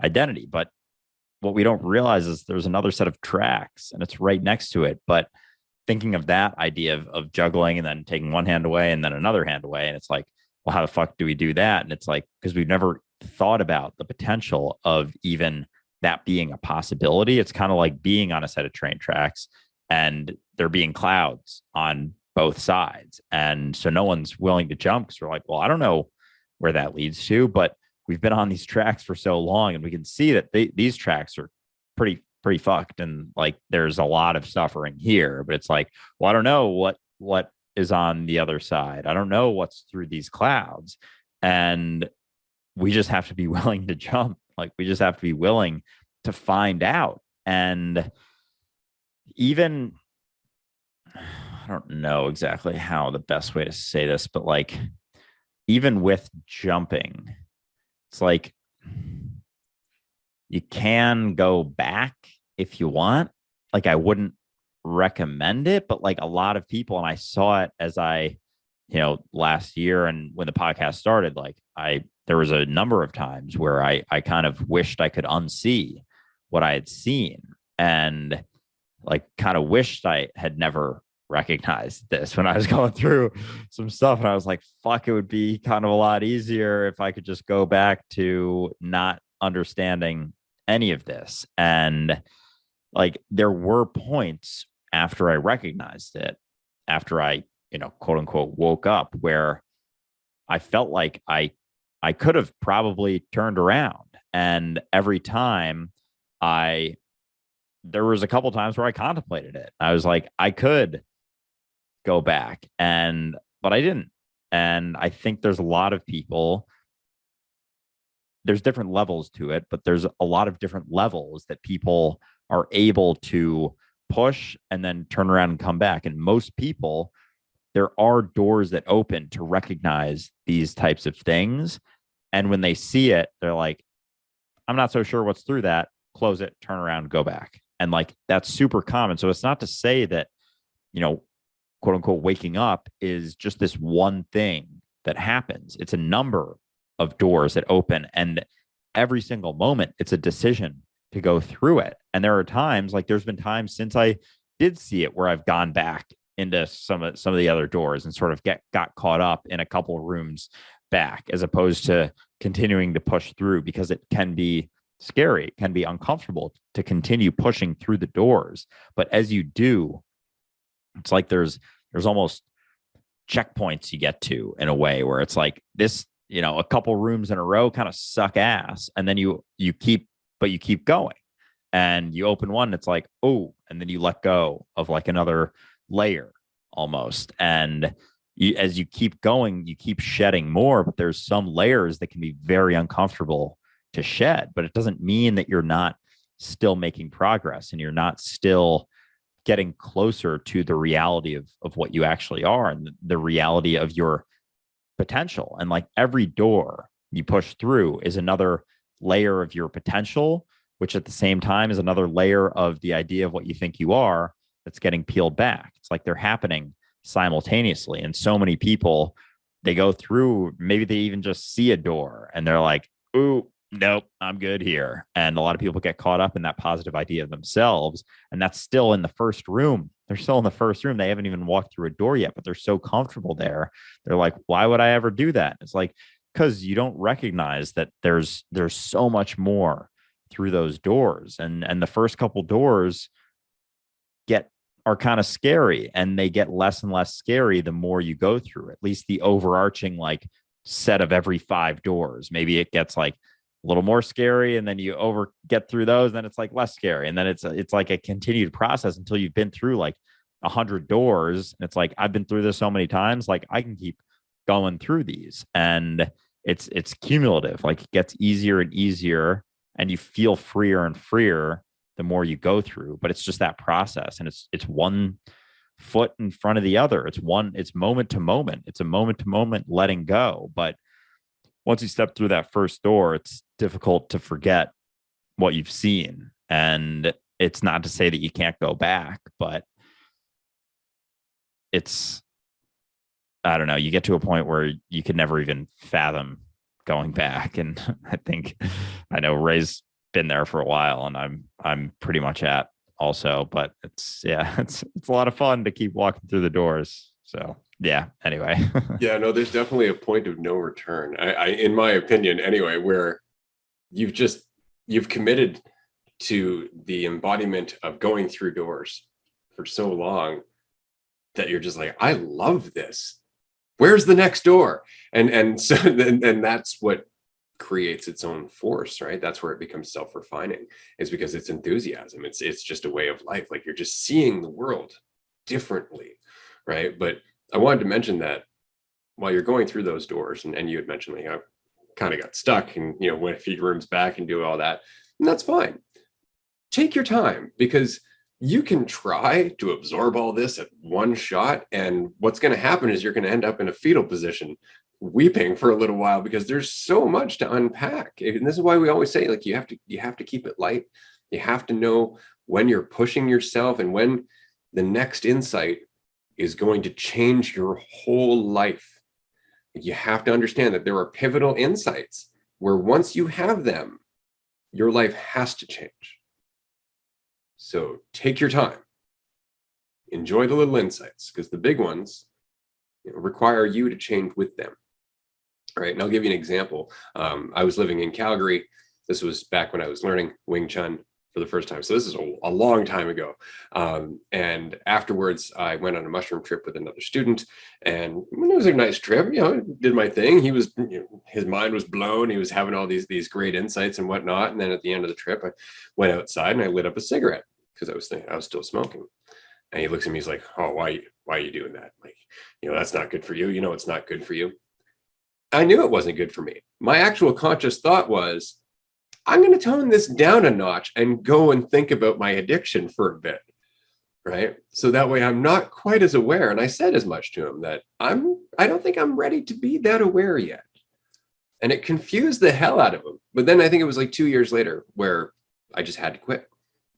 identity. But what we don't realize is there's another set of tracks and it's right next to it. But thinking of that idea of juggling and then taking one hand away and then another hand away, and it's like, well, how the fuck do we do that? And it's like, because we've never thought about the potential of even that being a possibility. It's kind of like being on a set of train tracks and there being clouds on both sides. And so no one's willing to jump because we're like, well, I don't know where that leads to, but we've been on these tracks for so long and we can see that these tracks are pretty fucked. And like, there's a lot of suffering here, but it's like, well, I don't know what is on the other side. I don't know what's through these clouds. And we just have to be willing to jump. Like, we just have to be willing to find out. And even, I don't know exactly how the best way to say this, but like, even with jumping, it's like, you can go back if you want. Like, I wouldn't recommend it, but like a lot of people, and I saw it as last year and when the podcast started, like there was a number of times where I kind of wished I could unsee what I had seen, and like kind of wished I had never recognized this when I was going through some stuff. And I was like, fuck, it would be kind of a lot easier if I could just go back to not understanding any of this. And like, there were points after I recognized it, after I, quote unquote, woke up, where I felt like I could have probably turned around. And every time there was a couple times where I contemplated it. I was like, I could go back, but I didn't. And I think there's a lot of people, there's different levels to it, but there's a lot of different levels that people are able to push and then turn around and come back. And most people, there are doors that open to recognize these types of things. And when they see it, they're like, I'm not so sure what's through that. Close it, turn around, go back. And like, that's super common. So it's not to say that, quote unquote, waking up is just this one thing that happens. It's a number of doors that open, and every single moment it's a decision to go through it. And there are times, like there's been times since I did see it, where I've gone back into some of the other doors and sort of got caught up in a couple of rooms back, as opposed to continuing to push through, because it can be scary, it can be uncomfortable to continue pushing through the doors. But as you do, it's like there's almost checkpoints you get to, in a way, where it's like this, a couple rooms in a row kind of suck ass, and then you keep going, and you open one, it's like, oh, and then you let go of like another layer almost. And as you keep going, you keep shedding more, but there's some layers that can be very uncomfortable to shed. But it doesn't mean that you're not still making progress, and you're not still getting closer to the reality of what you actually are, and the reality of your potential. And like every door you push through is another layer of your potential, which at the same time is another layer of the idea of what you think you are, that's getting peeled back. It's like they're happening simultaneously. And so many people, they go through, maybe they even just see a door and they're like, ooh, nope, I'm good here. And a lot of people get caught up in that positive idea of themselves. And that's still in the first room. They're still in the first room. They haven't even walked through a door yet, but they're so comfortable there. They're like, why would I ever do that? It's like, because you don't recognize that there's so much more through those doors. And the first couple doors are kind of scary, and they get less and less scary the more you go through. At least the overarching like set of every 5 doors, maybe it gets like a little more scary, and then you get through those, then it's like less scary, and then it's like a continued process until you've been through like 100 doors. And it's like, I've been through this so many times, like I can keep going through these. And it's cumulative. Like it gets easier and easier, and you feel freer and freer the more you go through. But it's just that process, and it's one foot in front of the other. It's moment to moment. It's a moment to moment letting go. But once you step through that first door, it's difficult to forget what you've seen. And it's not to say that you can't go back, but I don't know, you get to a point where you could never even fathom going back. And I know Ray's been there for a while, and I'm pretty much at also, but it's a lot of fun to keep walking through the doors. So yeah, anyway. Yeah, no, there's definitely a point of no return. I in my opinion anyway, where you've committed to the embodiment of going through doors for so long that you're just like, I love this. Where's the next door? And so then that's what creates its own force, right? That's where it becomes self-refining, is because it's enthusiasm. It's just a way of life. Like you're just seeing the world differently, right? But I wanted to mention that while you're going through those doors, and you had mentioned like, I kind of got stuck and went a few rooms back and do all that, and that's fine. Take your time, because you can try to absorb all this at one shot, and what's going to happen is you're going to end up in a fetal position, weeping for a little while, because there's so much to unpack. And this is why we always say, like, you have to keep it light. You have to know when you're pushing yourself, and when the next insight is going to change your whole life. You have to understand that there are pivotal insights where once you have them, your life has to change. So take your time, enjoy the little insights, because the big ones require you to change with them. All right, and I'll give you an example. I was living in Calgary. This was back when I was learning Wing Chun for the first time. So this is a long time ago. And afterwards, I went on a mushroom trip with another student, and it was a nice trip. Did my thing. He was, his mind was blown. He was having all these great insights and whatnot. And then at the end of the trip, I went outside and I lit up a cigarette, because I was still smoking. And he looks at me, he's like, oh, why are you doing that? Like, that's not good for you. It's not good for you. I knew it wasn't good for me. My actual conscious thought was, I'm going to tone this down a notch and go and think about my addiction for a bit, right? So that way I'm not quite as aware. And I said as much to him that I don't think I'm ready to be that aware yet. And it confused the hell out of him. But then I think it was like 2 years later where I just had to quit,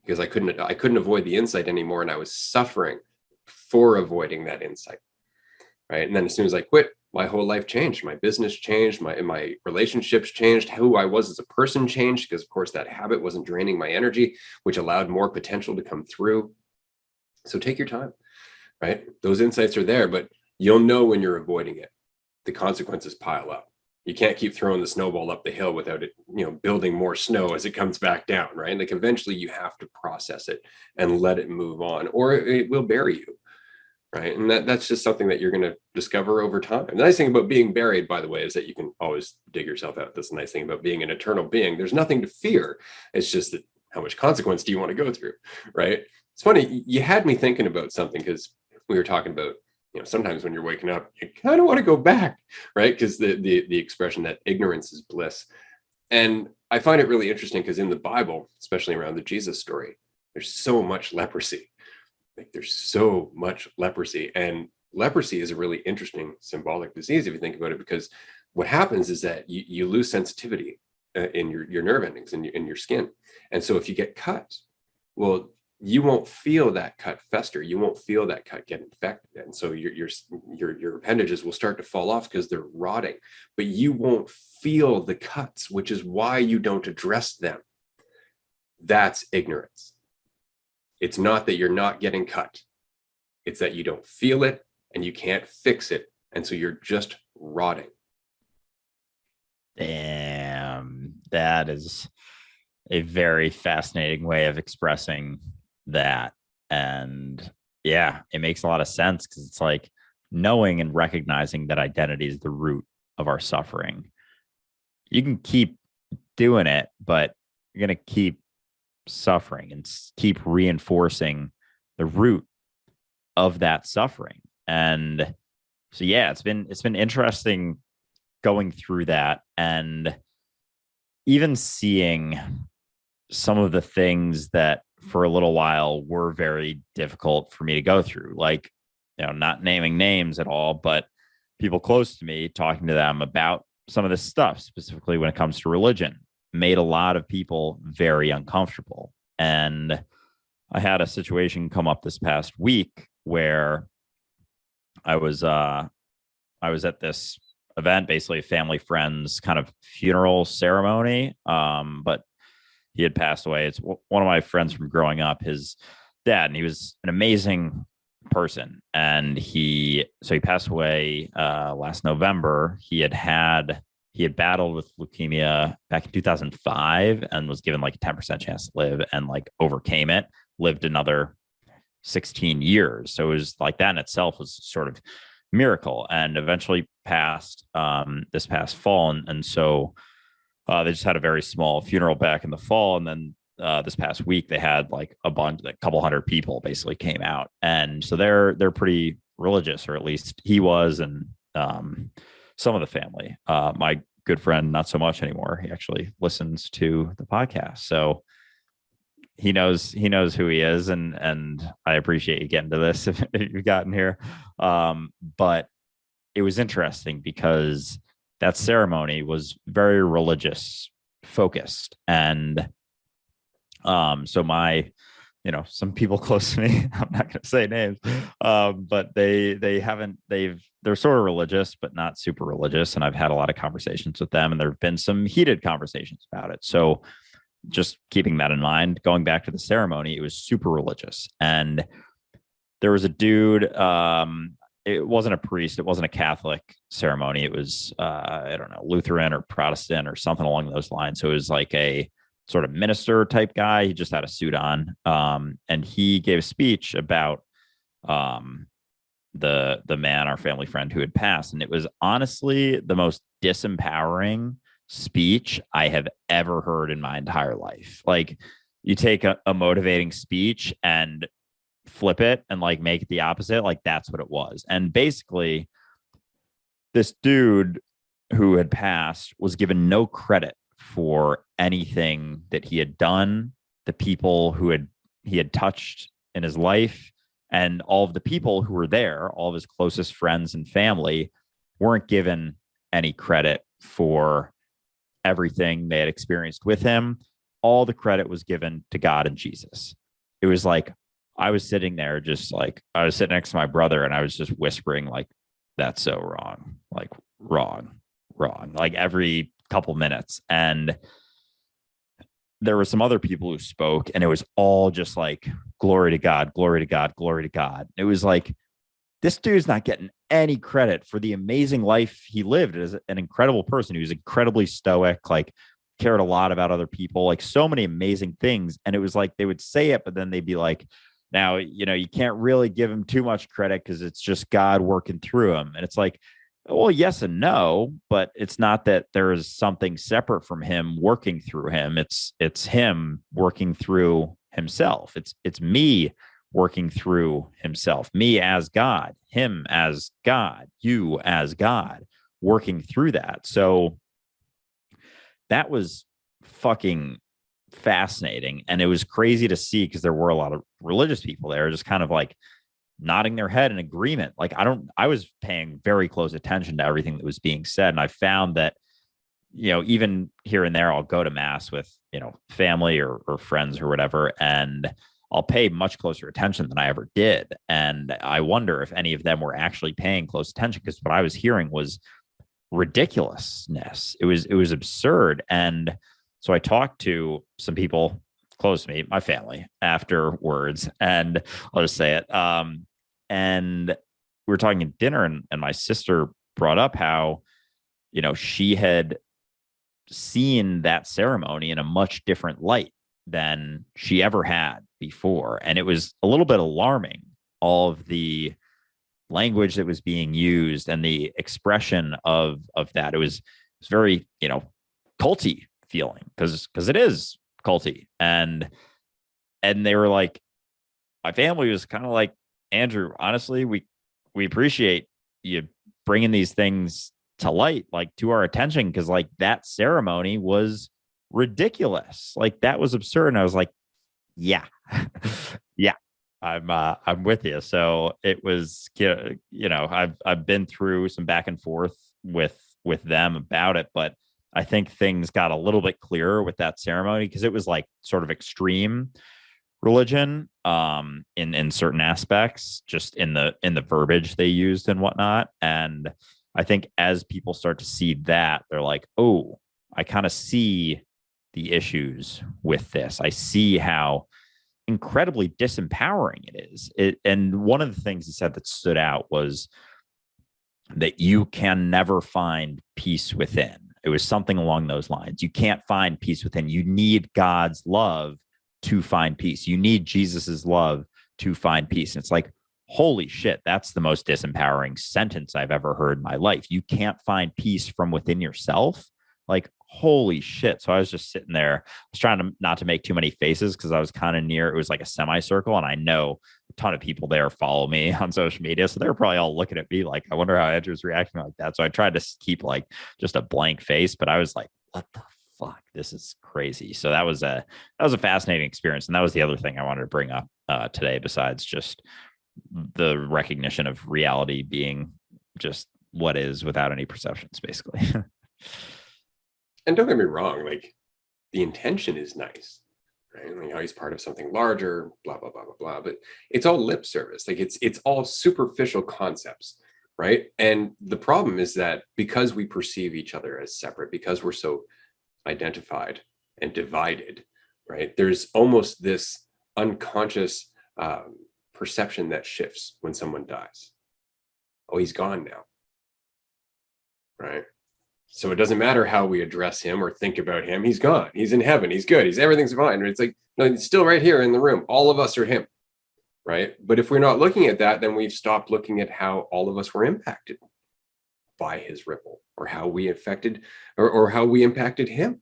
because I couldn't avoid the insight anymore, and I was suffering for avoiding that insight. right? And then as soon as I quit, my whole life changed. My business changed. My relationships changed. Who I was as a person changed, because of course that habit wasn't draining my energy, which allowed more potential to come through. So take your time, right? Those insights are there, but you'll know when you're avoiding it. The consequences pile up. You can't keep throwing the snowball up the hill without it, building more snow as it comes back down, right? Like eventually you have to process it and let it move on, or it will bury you, right? And that's just something that you're going to discover over time. And the nice thing about being buried, by the way, is that you can always dig yourself out. That's the nice thing about being an eternal being. There's nothing to fear. It's just that how much consequence do you want to go through, right? It's funny, you had me thinking about something, because we were talking about, sometimes when you're waking up, you kind of want to go back, right? Because the expression that ignorance is bliss. And I find it really interesting because in the Bible, especially around the Jesus story, there's so much leprosy. Like there's so much leprosy. And leprosy is a really interesting symbolic disease if you think about it, because what happens is that you lose sensitivity in your nerve endings in your skin. And so if you get cut, well, you won't feel that cut fester. You won't feel that cut get infected. And so your appendages will start to fall off because they're rotting, but you won't feel the cuts, which is why you don't address them. That's ignorance. It's not that you're not getting cut. It's that you don't feel it and you can't fix it. And so you're just rotting. Damn, that is a very fascinating way of expressing that. And yeah, it makes a lot of sense, because it's like knowing and recognizing that identity is the root of our suffering. You can keep doing it, but you're going to keep suffering and keep reinforcing the root of that suffering. And so yeah, it's been interesting going through that, and even seeing some of the things that for a little while were very difficult for me to go through, like, not naming names at all, but people close to me, talking to them about some of this stuff, specifically when it comes to religion, made a lot of people very uncomfortable. And I had a situation come up this past week where I was at this event, basically a family friend's kind of funeral ceremony. But he had passed away. It's one of my friends from growing up, his dad, and he was an amazing person. And he passed away last November. He had battled with leukemia back in 2005 and was given like a 10% chance to live, and like overcame it, lived another 16 years. So it was like, that in itself was sort of miracle, and eventually passed this past fall. And so they just had a very small funeral back in the fall. And then this past week, they had like a couple hundred people basically came out. And so they're pretty religious, or at least he was. And some of the family, my good friend, not so much anymore. He actually listens to the podcast. So he knows who he is. And I appreciate you getting to this if you've gotten here. But it was interesting because that ceremony was very religious focused. And so some people close to me, I'm not going to say names, but they're sort of religious, but not super religious. And I've had a lot of conversations with them, and there've been some heated conversations about it. So just keeping that in mind, going back to the ceremony, it was super religious. And there was a dude, it wasn't a priest, it wasn't a Catholic ceremony. It was, I don't know, Lutheran or Protestant or something along those lines. So it was like a sort of minister type guy. He just had a suit on. And he gave a speech about the man, our family friend who had passed. And it was honestly the most disempowering speech I have ever heard in my entire life. Like, you take a motivating speech and flip it and like make it the opposite. Like, that's what it was. And basically, this dude who had passed was given no credit for anything that he had done, the people he had touched in his life, and all of the people who were there, all of his closest friends and family, weren't given any credit for everything they had experienced with him. All the credit was given to God and Jesus. It was like, I was sitting there, just like, I was sitting next to my brother, and I was just whispering like that's so wrong. Like wrong, like every couple minutes. And there were some other people who spoke, and it was all just like, glory to God, glory to God, glory to God. It was like, this dude's not getting any credit for the amazing life he lived as an incredible person. He was incredibly stoic, like cared a lot about other people, like so many amazing things. And it was like, they would say it, but then they'd be like, now, you can't really give him too much credit because it's just God working through him. And it's like, well, yes and no, but it's not that there is something separate from him working through him. It's him working through himself. It's me working through himself, me as God, him as God, you as God, working through that. So that was fucking fascinating. And it was crazy to see, because there were a lot of religious people there just kind of like nodding their head in agreement. Like, I was paying very close attention to everything that was being said. And I found that, even here and there, I'll go to mass with, family or friends or whatever, and I'll pay much closer attention than I ever did. And I wonder if any of them were actually paying close attention, because what I was hearing was ridiculousness. It was absurd. And so I talked to some people close to me, my family, afterwards, and I'll just say it. And we were talking at dinner, and my sister brought up how, she had seen that ceremony in a much different light than she ever had before. And it was a little bit alarming, all of the language that was being used and the expression of that. It was very, culty feeling, because it is culty. And they were like, my family was kind of like, Andrew, honestly, we appreciate you bringing these things to light, like to our attention, because like that ceremony was ridiculous. Like that was absurd. And I was like, yeah, yeah, I'm with you. So it was, I've been through some back and forth with them about it, but I think things got a little bit clearer with that ceremony, because it was like sort of extreme religion in certain aspects, just in the verbiage they used and whatnot. And I think as people start to see that, they're like, oh, I kind of see the issues with this. I see how incredibly disempowering it is. And one of the things he said that stood out was that you can never find peace within. It was something along those lines. You can't find peace within. You need God's love to find peace. You need Jesus's love to find peace. And it's like, holy shit, that's the most disempowering sentence I've ever heard in my life. You can't find peace from within yourself. Like, holy shit. So I was just sitting there. I was trying to not to make too many faces, because I was kind of near, it was like a semicircle, and I know a ton of people there follow me on social media. So they're probably all looking at me like, I wonder how Andrew's reacting like that. So I tried to keep like just a blank face, but I was like, what the fuck? This is crazy. So that was a fascinating experience. And that was the other thing I wanted to bring up today, besides just the recognition of reality being just what is without any perceptions, basically. And don't get me wrong, like the intention is nice, right? Like how he's part of something larger, blah, blah, blah, blah, blah. But it's all lip service. Like it's all superficial concepts, right? And the problem is that because we perceive each other as separate, because we're so identified and divided, right? There's almost this unconscious perception that shifts when someone dies. Oh, he's gone now, right? So it doesn't matter how we address him or think about him. He's gone. He's in heaven. He's good. Everything's fine. It's like, no, he's still right here in the room. All of us are him, right? But if we're not looking at that, then we've stopped looking at how all of us were impacted by his ripple, or how we affected or how we impacted him,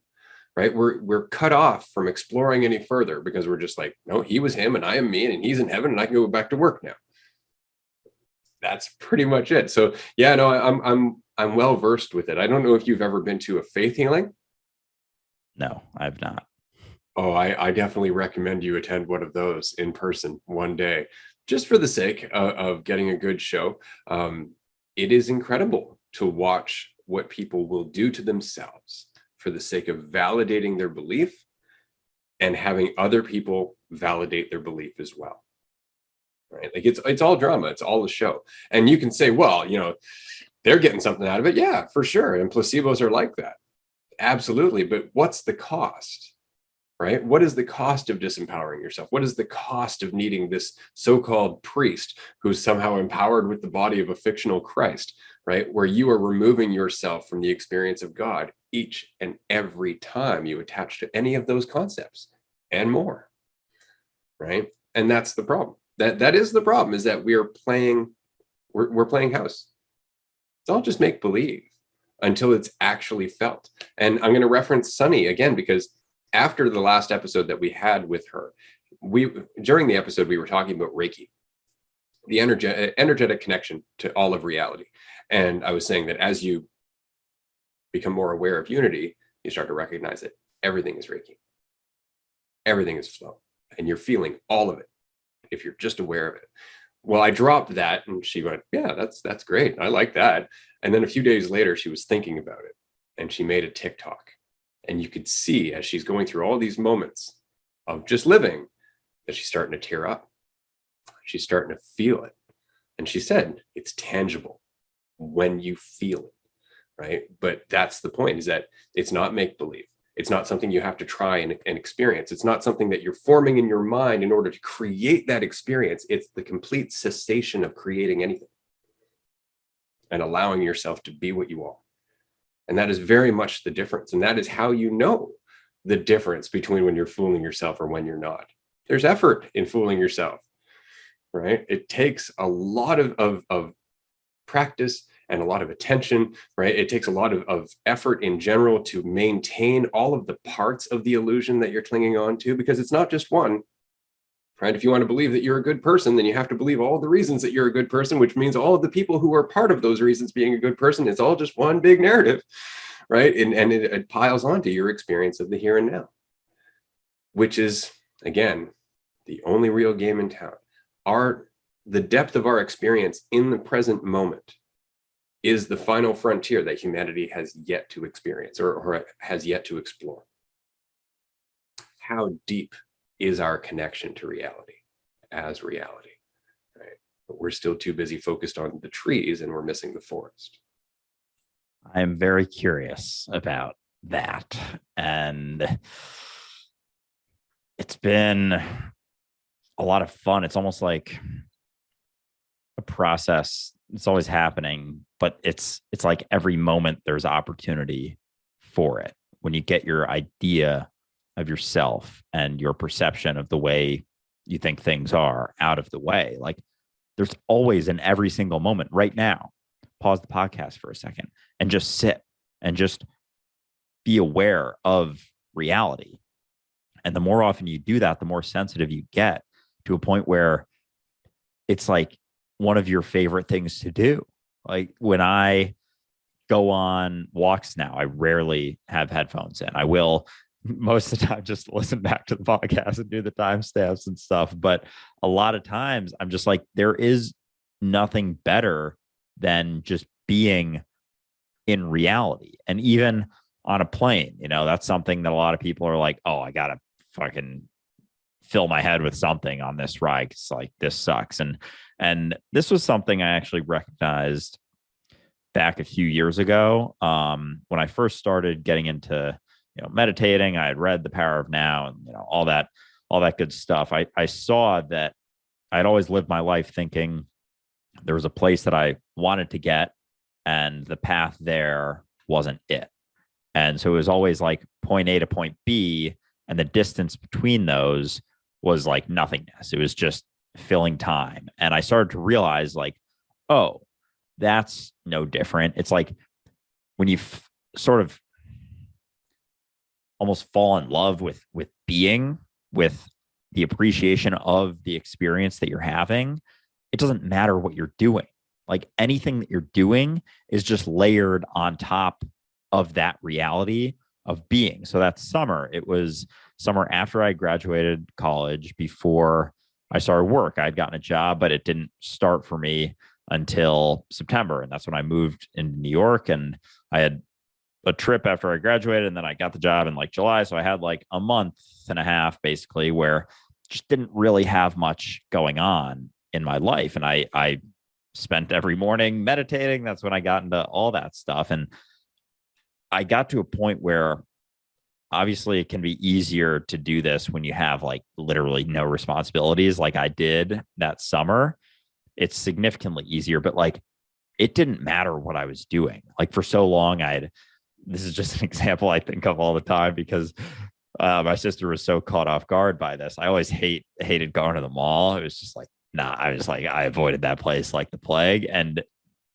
right? We're cut off from exploring any further, because we're just like, no, he was him and I am me, and he's in heaven and I can go back to work now. That's pretty much it. So yeah, no, I'm well versed with it. I don't know if you've ever been to a faith healing. No, I've not. Oh, I definitely recommend you attend one of those in person one day, just for the sake of getting a good show. It is incredible to watch what people will do to themselves for the sake of validating their belief and having other people validate their belief as well. Right? Like it's all drama. It's all a show. And you can say, well, they're getting something out of it. Yeah, for sure. And placebos are like that. Absolutely. But what's the cost? Right? What is the cost of disempowering yourself? What is the cost of needing this so-called priest who's somehow empowered with the body of a fictional Christ, right? Where you are removing yourself from the experience of God each and every time you attach to any of those concepts and more, right? And that's the problem. That is the problem, is that we're playing house. It's all just make believe until it's actually felt. And I'm going to reference Sunny again, because after the last episode that we had with her, during the episode, we were talking about Reiki, the energetic connection to all of reality. And I was saying that as you become more aware of unity, you start to recognize that everything is Reiki. Everything is flow. And you're feeling all of it if you're just aware of it. Well, I dropped that and she went, yeah, that's great. I like that. And then a few days later, she was thinking about it and she made a TikTok. And you could see as she's going through all these moments of just living that she's starting to tear up. She's starting to feel it. And she said, it's tangible when you feel it, right? But that's the point, is that it's not make-believe. It's not something you have to try and experience. It's not something that you're forming in your mind in order to create that experience. It's the complete cessation of creating anything and allowing yourself to be what you are. And that is very much the difference. And that is how you know the difference between when you're fooling yourself or when you're not. There's effort in fooling yourself, right? It takes a lot of practice and a lot of attention, right? It takes a lot of effort in general to maintain all of the parts of the illusion that you're clinging on to, because it's not just one, right? If you want to believe that you're a good person, then you have to believe all the reasons that you're a good person, which means all of the people who are part of those reasons being a good person. It's all just one big narrative, right? And it piles onto your experience of the here and now, which is, again, the only real game in town. The depth of our experience in the present moment is the final frontier that humanity has yet to experience or has yet to explore. How deep is our connection to reality as reality, right? But we're still too busy focused on the trees and we're missing the forest. I'm very curious about that. And it's been a lot of fun. It's almost like a process. It's always happening, but it's like every moment there's opportunity for it. When you get your idea of yourself and your perception of the way you think things are out of the way, like there's always, in every single moment right now, pause the podcast for a second and just sit and just be aware of reality. And the more often you do that, the more sensitive you get, to a point where it's like one of your favorite things to do. Like when I go on walks now, I rarely have headphones in. I will most of the time just listen back to the podcast and do the timestamps and stuff. But a lot of times I'm just like, there is nothing better than just being in reality. And even on a plane, that's something that a lot of people are like, oh, I got to fucking fill my head with something on this ride, because like this sucks. And this was something I actually recognized back a few years ago, when I first started getting into meditating. I had read The Power of Now and all that good stuff. I saw that I'd always lived my life thinking there was a place that I wanted to get, and the path there wasn't it. And so it was always like point A to point B, and the distance between those was like nothingness. It was just filling time. And I started to realize, like, oh, that's no different. It's like when you sort of almost fall in love with being, with the appreciation of the experience that you're having, it doesn't matter what you're doing. Like anything that you're doing is just layered on top of that reality of being. So that summer, it was summer after I graduated college, before I started work. I had gotten a job, but it didn't start for me until September. And that's when I moved into New York, and I had a trip after I graduated, and then I got the job in like July. So I had like a month and a half basically where just didn't really have much going on in my life. And I spent every morning meditating. That's when I got into all that stuff. And I got to a point where obviously it can be easier to do this when you have like literally no responsibilities like I did that summer. It's significantly easier, but like it didn't matter what I was doing. Like for so long, this is just an example I think of all the time because my sister was so caught off guard by this. I always hated going to the mall. It was just like, nah, I was like, I avoided that place like the plague. And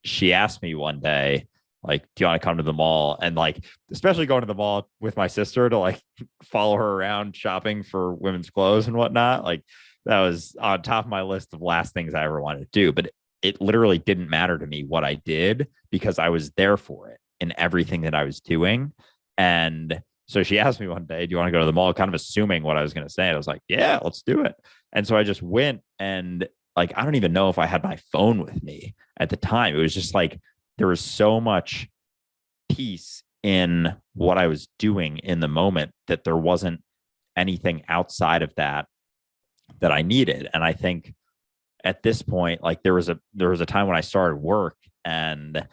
she asked me one day, like, do you want to come to the mall? And like, especially going to the mall with my sister to like follow her around shopping for women's clothes and whatnot. Like that was on top of my list of last things I ever wanted to do. But it literally didn't matter to me what I did because I was there for it in everything that I was doing. And so she asked me one day, do you want to go to the mall? Kind of assuming what I was going to say. And I was like, yeah, let's do it. And so I just went, and like, I don't even know if I had my phone with me at the time. It was just like, there was so much peace in what I was doing in the moment that there wasn't anything outside of that I needed. And I think at this point, like there was a time when I started work and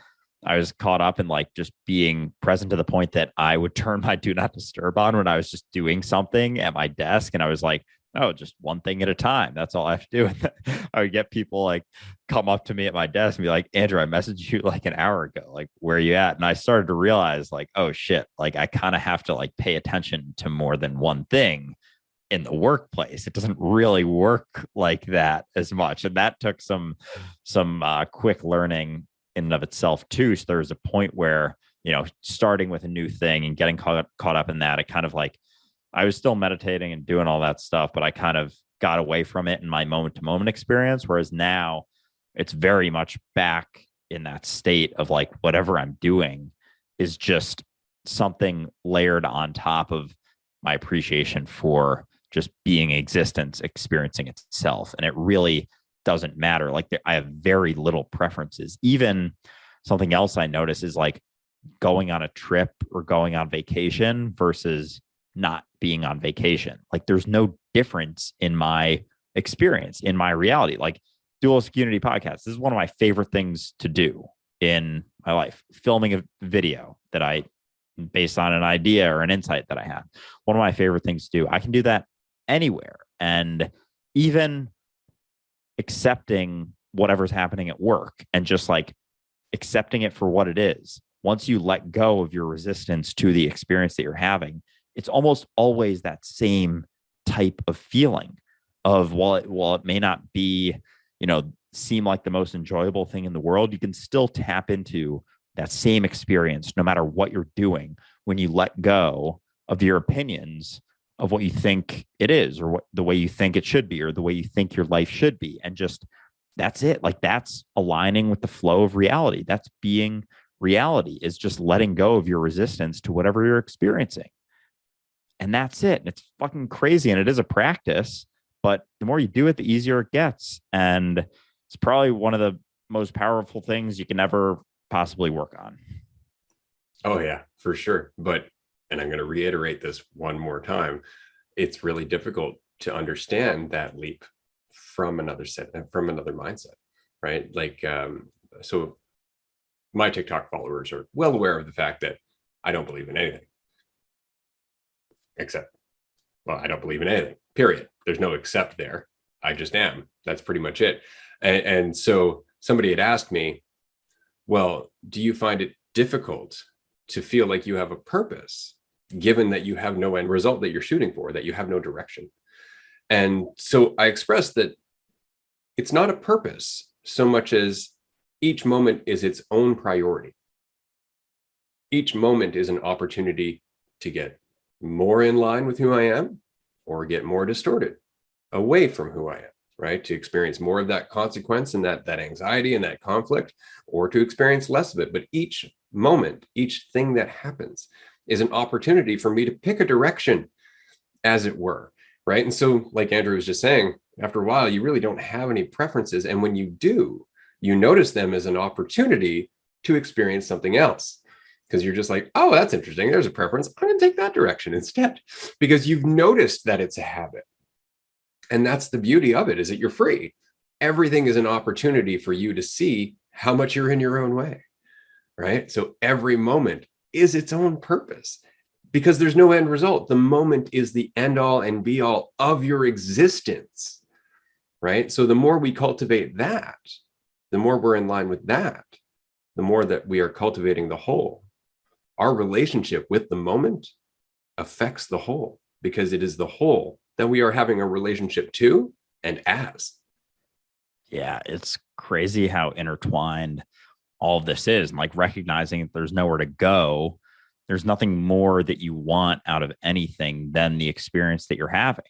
I was caught up in like just being present to the point that I would turn my do not disturb on when I was just doing something at my desk. And I was like, oh, just one thing at a time. That's all I have to do. And I would get people like come up to me at my desk and be like, Andrew, I messaged you like an hour ago. Like, where are you at? And I started to realize like, oh shit, like I kind of have to like pay attention to more than one thing in the workplace. It doesn't really work like that as much. And that took some quick learning in and of itself too. So there was a point where, starting with a new thing and getting caught up in that, it kind of like, I was still meditating and doing all that stuff, but I kind of got away from it in my moment to moment experience. Whereas now it's very much back in that state of like, whatever I'm doing is just something layered on top of my appreciation for just being existence, experiencing itself. And it really doesn't matter. Like I have very little preferences. Even something else I notice is like going on a trip or going on vacation versus not being on vacation. Like there's no difference in my experience, in my reality. Like Dualistic Unity podcast, this is one of my favorite things to do in my life. Filming a video that I based on an idea or an insight that I had. One of my favorite things to do. I can do that anywhere. And even accepting whatever's happening at work and just like accepting it for what it is. Once you let go of your resistance to the experience that you're having, it's almost always that same type of feeling of while it may not be, seem like the most enjoyable thing in the world, you can still tap into that same experience no matter what you're doing when you let go of your opinions of what you think it is or what the way you think it should be or the way you think your life should be. And just that's it. Like that's aligning with the flow of reality. That's being reality, is just letting go of your resistance to whatever you're experiencing. And that's it. And it's fucking crazy. And it is a practice, but the more you do it, the easier it gets. And it's probably one of the most powerful things you can ever possibly work on. Oh yeah, for sure. And I'm going to reiterate this one more time. It's really difficult to understand that leap from another mindset, right? Like, so my TikTok followers are well aware of the fact that I don't believe in anything. I don't believe in anything, period. There's no except there. I just am. That's pretty much it. And so somebody had asked me, well, do you find it difficult to feel like you have a purpose, given that you have no end result that you're shooting for, that you have no direction? And so I expressed that it's not a purpose so much as each moment is its own priority. Each moment is an opportunity to get more in line with who I am or get more distorted away from who I am, right? To experience more of that consequence and that anxiety and that conflict, or to experience less of it. But each moment, each thing that happens is an opportunity for me to pick a direction, as it were, right? And so, like Andrew was just saying, after a while, you really don't have any preferences. And when you do, you notice them as an opportunity to experience something else. Because you're just like, oh, that's interesting. There's a preference. I'm going to take that direction instead. Because you've noticed that it's a habit. And that's the beauty of it, is that you're free. everything is an opportunity for you to see how much you're in your own way, right? So every moment is its own purpose because there's no end result. The moment is the end all and be all of your existence, right? So the more we cultivate that, the more we're in line with that, the more that we are cultivating the whole. Our relationship with the moment affects the whole because it is the whole that we are having a relationship to and as. Yeah, it's crazy how intertwined all of this is. And like recognizing that there's nowhere to go, there's nothing more that you want out of anything than the experience that you're having.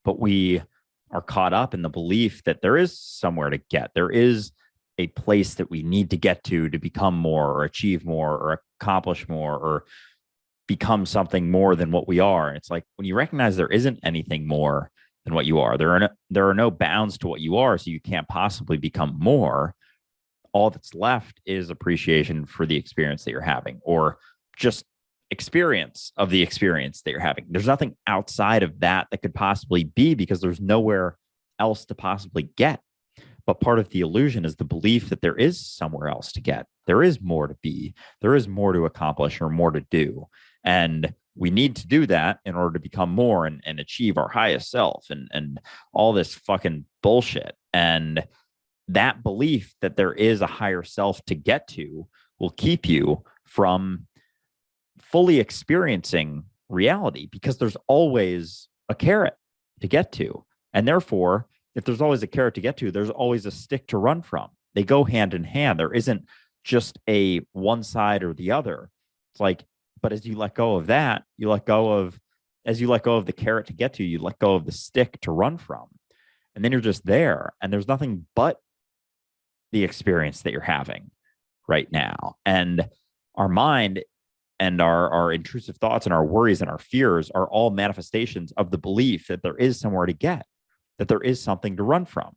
But we are caught up in the belief that there is somewhere to get. There is a place that we need to get to become more or achieve more or accomplish more or become something more than what we are. It's like when you recognize there isn't anything more than what you are, there are no bounds to what you are, so you can't possibly become more. All that's left is appreciation for the experience that you're having, or just experience of the experience that you're having. There's nothing outside of that that could possibly be because there's nowhere else to possibly get. But part of the illusion is the belief that there is somewhere else to get. There is more to be. There is more to accomplish or more to do. And we need to do that in order to become more and achieve our highest self and all this fucking bullshit. And that belief that there is a higher self to get to will keep you from fully experiencing reality because there's always a carrot to get to. And therefore, if there's always a carrot to get to, there's always a stick to run from. They go hand in hand. There isn't just a one side or the other. It's like, but as you let go of that, as you let go of the carrot to get to, you let go of the stick to run from. And then you're just there. And there's nothing but the experience that you're having right now. And our mind and our intrusive thoughts and our worries and our fears are all manifestations of the belief that there is somewhere to get, that there is something to run from.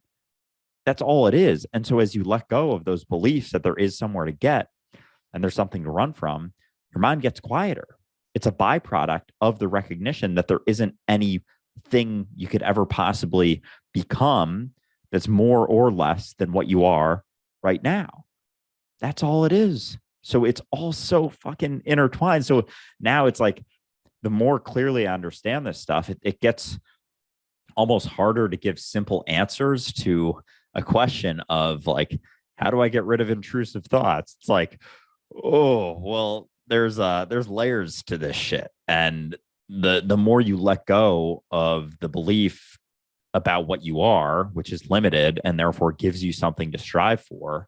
That's all it is. And so as you let go of those beliefs that there is somewhere to get and there's something to run from, your mind gets quieter. It's a byproduct of the recognition that there isn't anything you could ever possibly become that's more or less than what you are right now. That's all it is. So it's all so fucking intertwined. So now it's like the more clearly I understand this stuff, it gets almost harder to give simple answers to a question of like, how do I get rid of intrusive thoughts? It's like, oh, well, there's layers to this shit. And the more you let go of the belief about what you are, which is limited and therefore gives you something to strive for,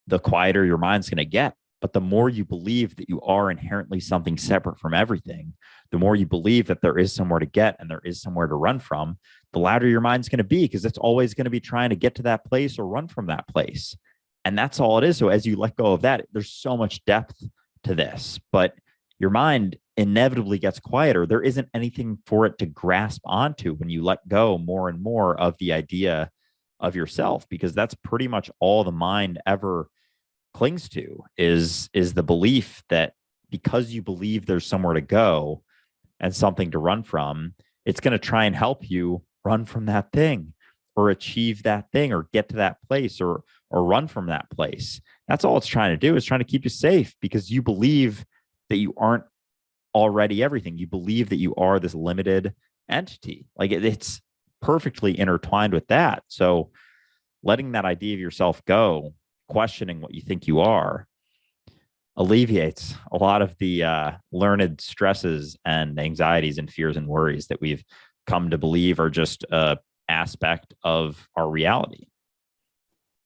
the quieter your mind's going to get. But the more you believe that you are inherently something separate from everything, the more you believe that there is somewhere to get and there is somewhere to run from, the louder your mind's going to be because it's always going to be trying to get to that place or run from that place. And that's all it is. So as you let go of that, there's so much depth to this, but your mind inevitably gets quieter. There isn't anything for it to grasp onto when you let go more and more of the idea of yourself, because that's pretty much all the mind ever clings to is the belief that because you believe there's somewhere to go and something to run from, it's going to try and help you run from that thing or achieve that thing or get to that place or run from that place. That's all it's trying to do, is trying to keep you safe because you believe that you aren't already everything. You believe that you are this limited entity. Like it's perfectly intertwined with that. So letting that idea of yourself go, questioning what you think you are, alleviates a lot of the learned stresses and anxieties and fears and worries that we've come to believe are just a aspect of our reality.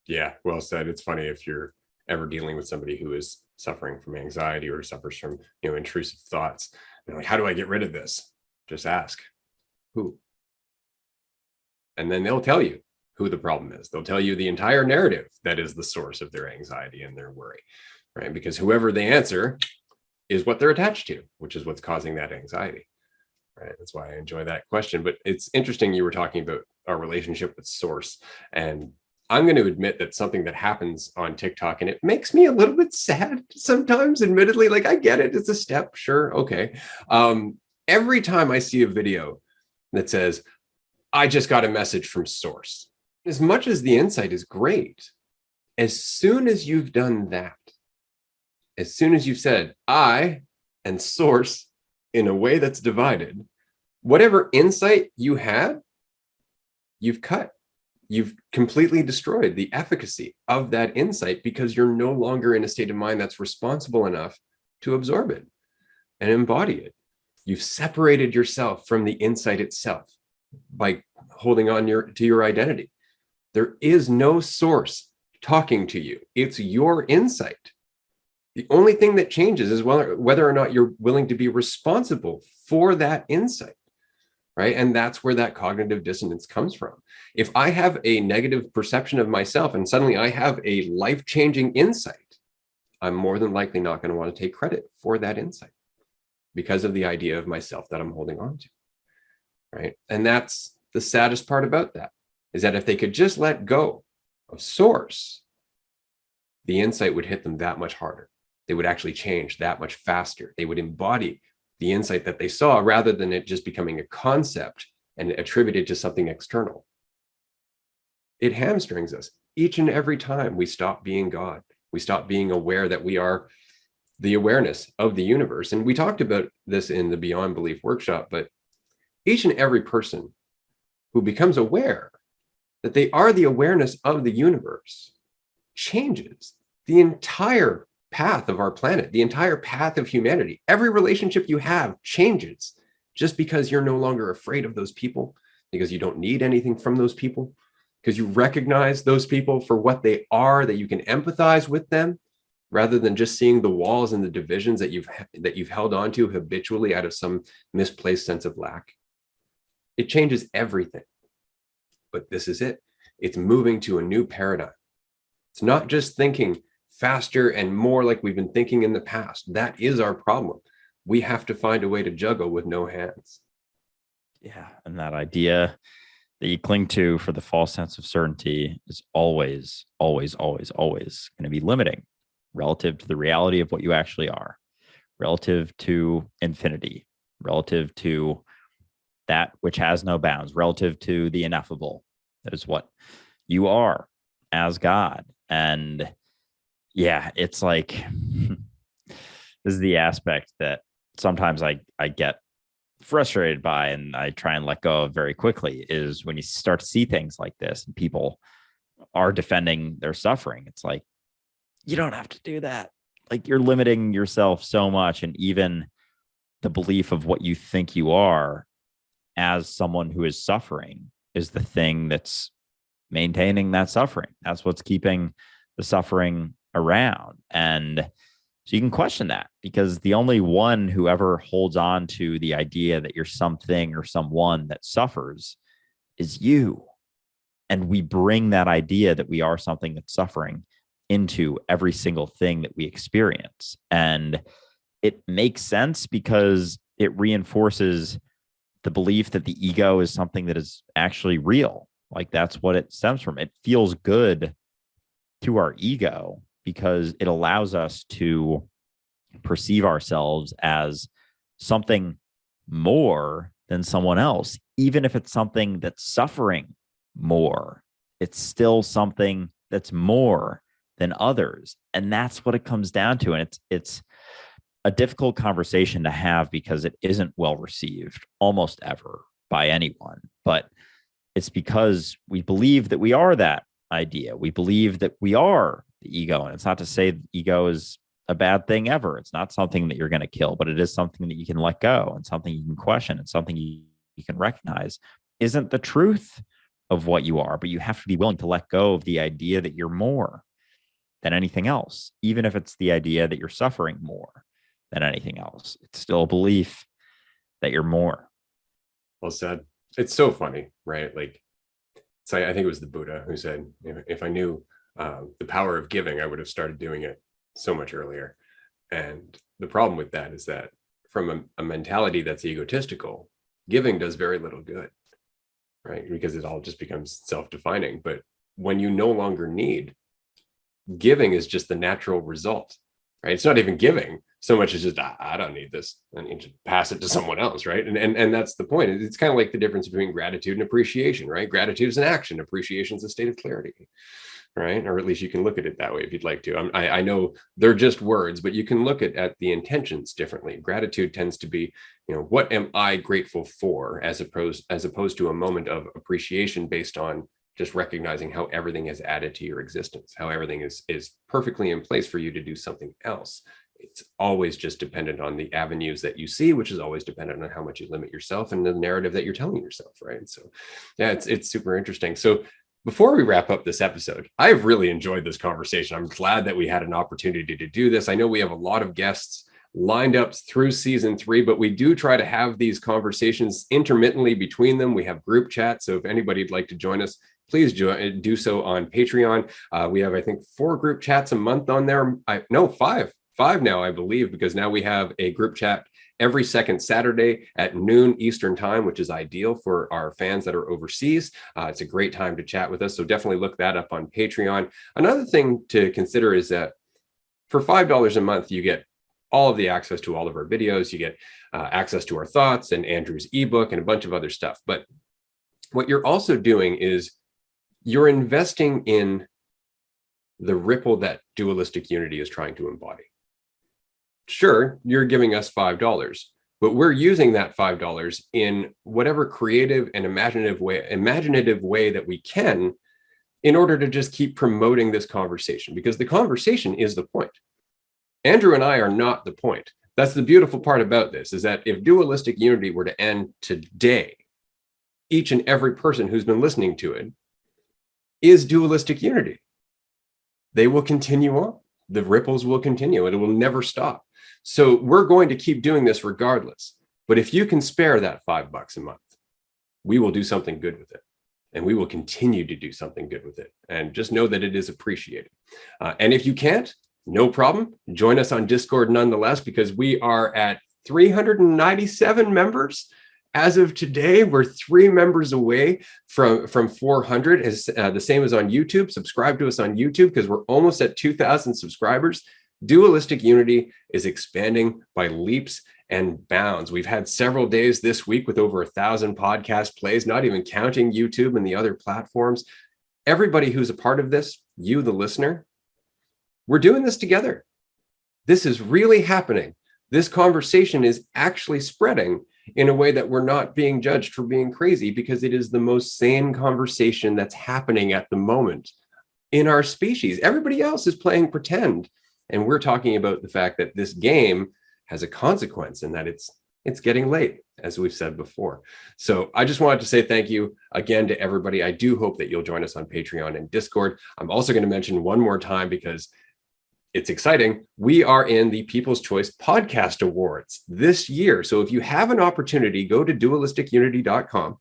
Yeah, well said. It's funny if you're ever dealing with somebody who is suffering from anxiety or suffers from, intrusive thoughts. They're like, how do I get rid of this? Just ask who. And then they'll tell you who the problem is. They'll tell you the entire narrative that is the source of their anxiety and their worry, right? Because whoever they answer is what they're attached to, which is what's causing that anxiety, right? That's why I enjoy that question. But it's interesting you were talking about our relationship with source. And I'm going to admit that something that happens on TikTok, and it makes me a little bit sad sometimes, admittedly, like I get it. It's a step. Sure. Okay. Every time I see a video that says, I just got a message from source, as much as the insight is great, as soon as you've done that, as soon as you've said I and source in a way that's divided, whatever insight you had, you've cut. You've completely destroyed the efficacy of that insight because you're no longer in a state of mind that's responsible enough to absorb it and embody it. You've separated yourself from the insight itself by holding on to your identity. There is no source talking to you. It's your insight. The only thing that changes is whether or not you're willing to be responsible for that insight. Right. And that's where that cognitive dissonance comes from. If I have a negative perception of myself and suddenly I have a life-changing insight, I'm more than likely not going to want to take credit for that insight because of the idea of myself that I'm holding on to. Right. And that's the saddest part about that, is that if they could just let go of source, the insight would hit them that much harder. They would actually change that much faster. They would embody the insight that they saw rather than it just becoming a concept and attributed to something external. It hamstrings us each and every time we stop being God. We stop being aware that we are the awareness of the universe. And we talked about this in the Beyond Belief workshop, but each and every person who becomes aware that they are the awareness of the universe changes the entire path of our planet, the entire path of humanity. Every relationship you have changes just because you're no longer afraid of those people, because you don't need anything from those people, because you recognize those people for what they are, that you can empathize with them rather than just seeing the walls and the divisions that you've held on to habitually out of some misplaced sense of lack. It changes everything. But this is it. It's moving to a new paradigm. It's not just thinking faster and more like we've been thinking in the past. That is our problem. We have to find a way to juggle with no hands. Yeah. And that idea that you cling to for the false sense of certainty is always, always, always, always going to be limiting relative to the reality of what you actually are, relative to infinity, relative to that which has no bounds, relative to the ineffable. That is what you are as God. And yeah, it's like this is the aspect that sometimes I get frustrated by and I try and let go of very quickly, is when you start to see things like this and people are defending their suffering. It's like, you don't have to do that. Like, you're limiting yourself so much. And even the belief of what you think you are as someone who is suffering is the thing that's maintaining that suffering. That's what's keeping the suffering around. And so you can question that, because the only one who ever holds on to the idea that you're something or someone that suffers is you. And we bring that idea that we are something that's suffering into every single thing that we experience. And it makes sense because it reinforces the belief that the ego is something that is actually real. Like, that's what it stems from. It feels good to our ego because it allows us to perceive ourselves as something more than someone else. Even if it's something that's suffering more, it's still something that's more than others. And that's what it comes down to. And it's a difficult conversation to have because it isn't well received almost ever by anyone. But it's because we believe that we are that idea. We believe that we are the ego. And it's not to say ego is a bad thing ever. It's not something that you're going to kill, but it is something that you can let go and something you can question and something you can recognize isn't the truth of what you are. But you have to be willing to let go of the idea that you're more than anything else, even if it's the idea that you're suffering more than anything else. It's still a belief that you're more. Well said. It's so funny, right? Like, so I think it was the Buddha who said, if I knew the power of giving, I would have started doing it so much earlier. And the problem with that is that from a mentality that's egotistical, giving does very little good, right? Because it all just becomes self-defining. But when you no longer need, giving is just the natural result, right? It's not even giving so much as just, I don't need this. I need to pass it to someone else, right? And that's the point. It's kind of like the difference between gratitude and appreciation, right? Gratitude is an action. Appreciation is a state of clarity, right? Or at least you can look at it that way if you'd like to. I know they're just words, but you can look at the intentions differently. Gratitude tends to be, what am I grateful for, as opposed to a moment of appreciation based on just recognizing how everything has added to your existence, how everything is perfectly in place for you to do something else. It's always just dependent on the avenues that you see, which is always dependent on how much you limit yourself and the narrative that you're telling yourself, right? So yeah, it's super interesting. So before we wrap up this episode, I've really enjoyed this conversation. I'm glad that we had an opportunity to do this. I know we have a lot of guests lined up through season 3, but we do try to have these conversations intermittently between them. We have group chat. So if anybody'd like to join us, please do so on Patreon. We have, I think, 4 group chats a month on there. No, 5 now, I believe, because now we have a group chat every second Saturday at noon Eastern time, which is ideal for our fans that are overseas. It's a great time to chat with us. So definitely look that up on Patreon. Another thing to consider is that for $5 a month, you get all of the access to all of our videos. You get access to our thoughts and Andrew's ebook and a bunch of other stuff. But what you're also doing is you're investing in the ripple that dualistic unity is trying to embody. Sure, you're giving us $5, but we're using that $5 in whatever creative and imaginative way that we can, in order to just keep promoting this conversation, because the conversation is the point. Andrew and I are not the point. That's the beautiful part about this, is that if dualistic unity were to end today, each and every person who's been listening to it is dualistic unity. They will continue on. The ripples will continue and it will never stop. So we're going to keep doing this regardless. But if you can spare that $5 a month, we will do something good with it. And we will continue to do something good with it. And just know that it is appreciated. And if you can't, no problem. Join us on Discord nonetheless, because we are at 397 members. As of today, we're 3 members away from 400, as the same as on YouTube. Subscribe to us on YouTube, because we're almost at 2,000 subscribers. Dualistic unity is expanding by leaps and bounds. We've had several days this week with over 1,000 podcast plays, not even counting YouTube and the other platforms. Everybody who's a part of this, you, the listener, we're doing this together. This is really happening. This conversation is actually spreading in a way that we're not being judged for being crazy, because it is the most sane conversation that's happening at the moment in our species. Everybody else is playing pretend. And we're talking about the fact that this game has a consequence, and that it's getting late, as we've said before. So I just wanted to say thank you again to everybody. I do hope that you'll join us on Patreon and Discord. I'm also going to mention one more time, because it's exciting. We are in the People's Choice Podcast Awards this year. So if you have an opportunity, go to dualisticunity.com.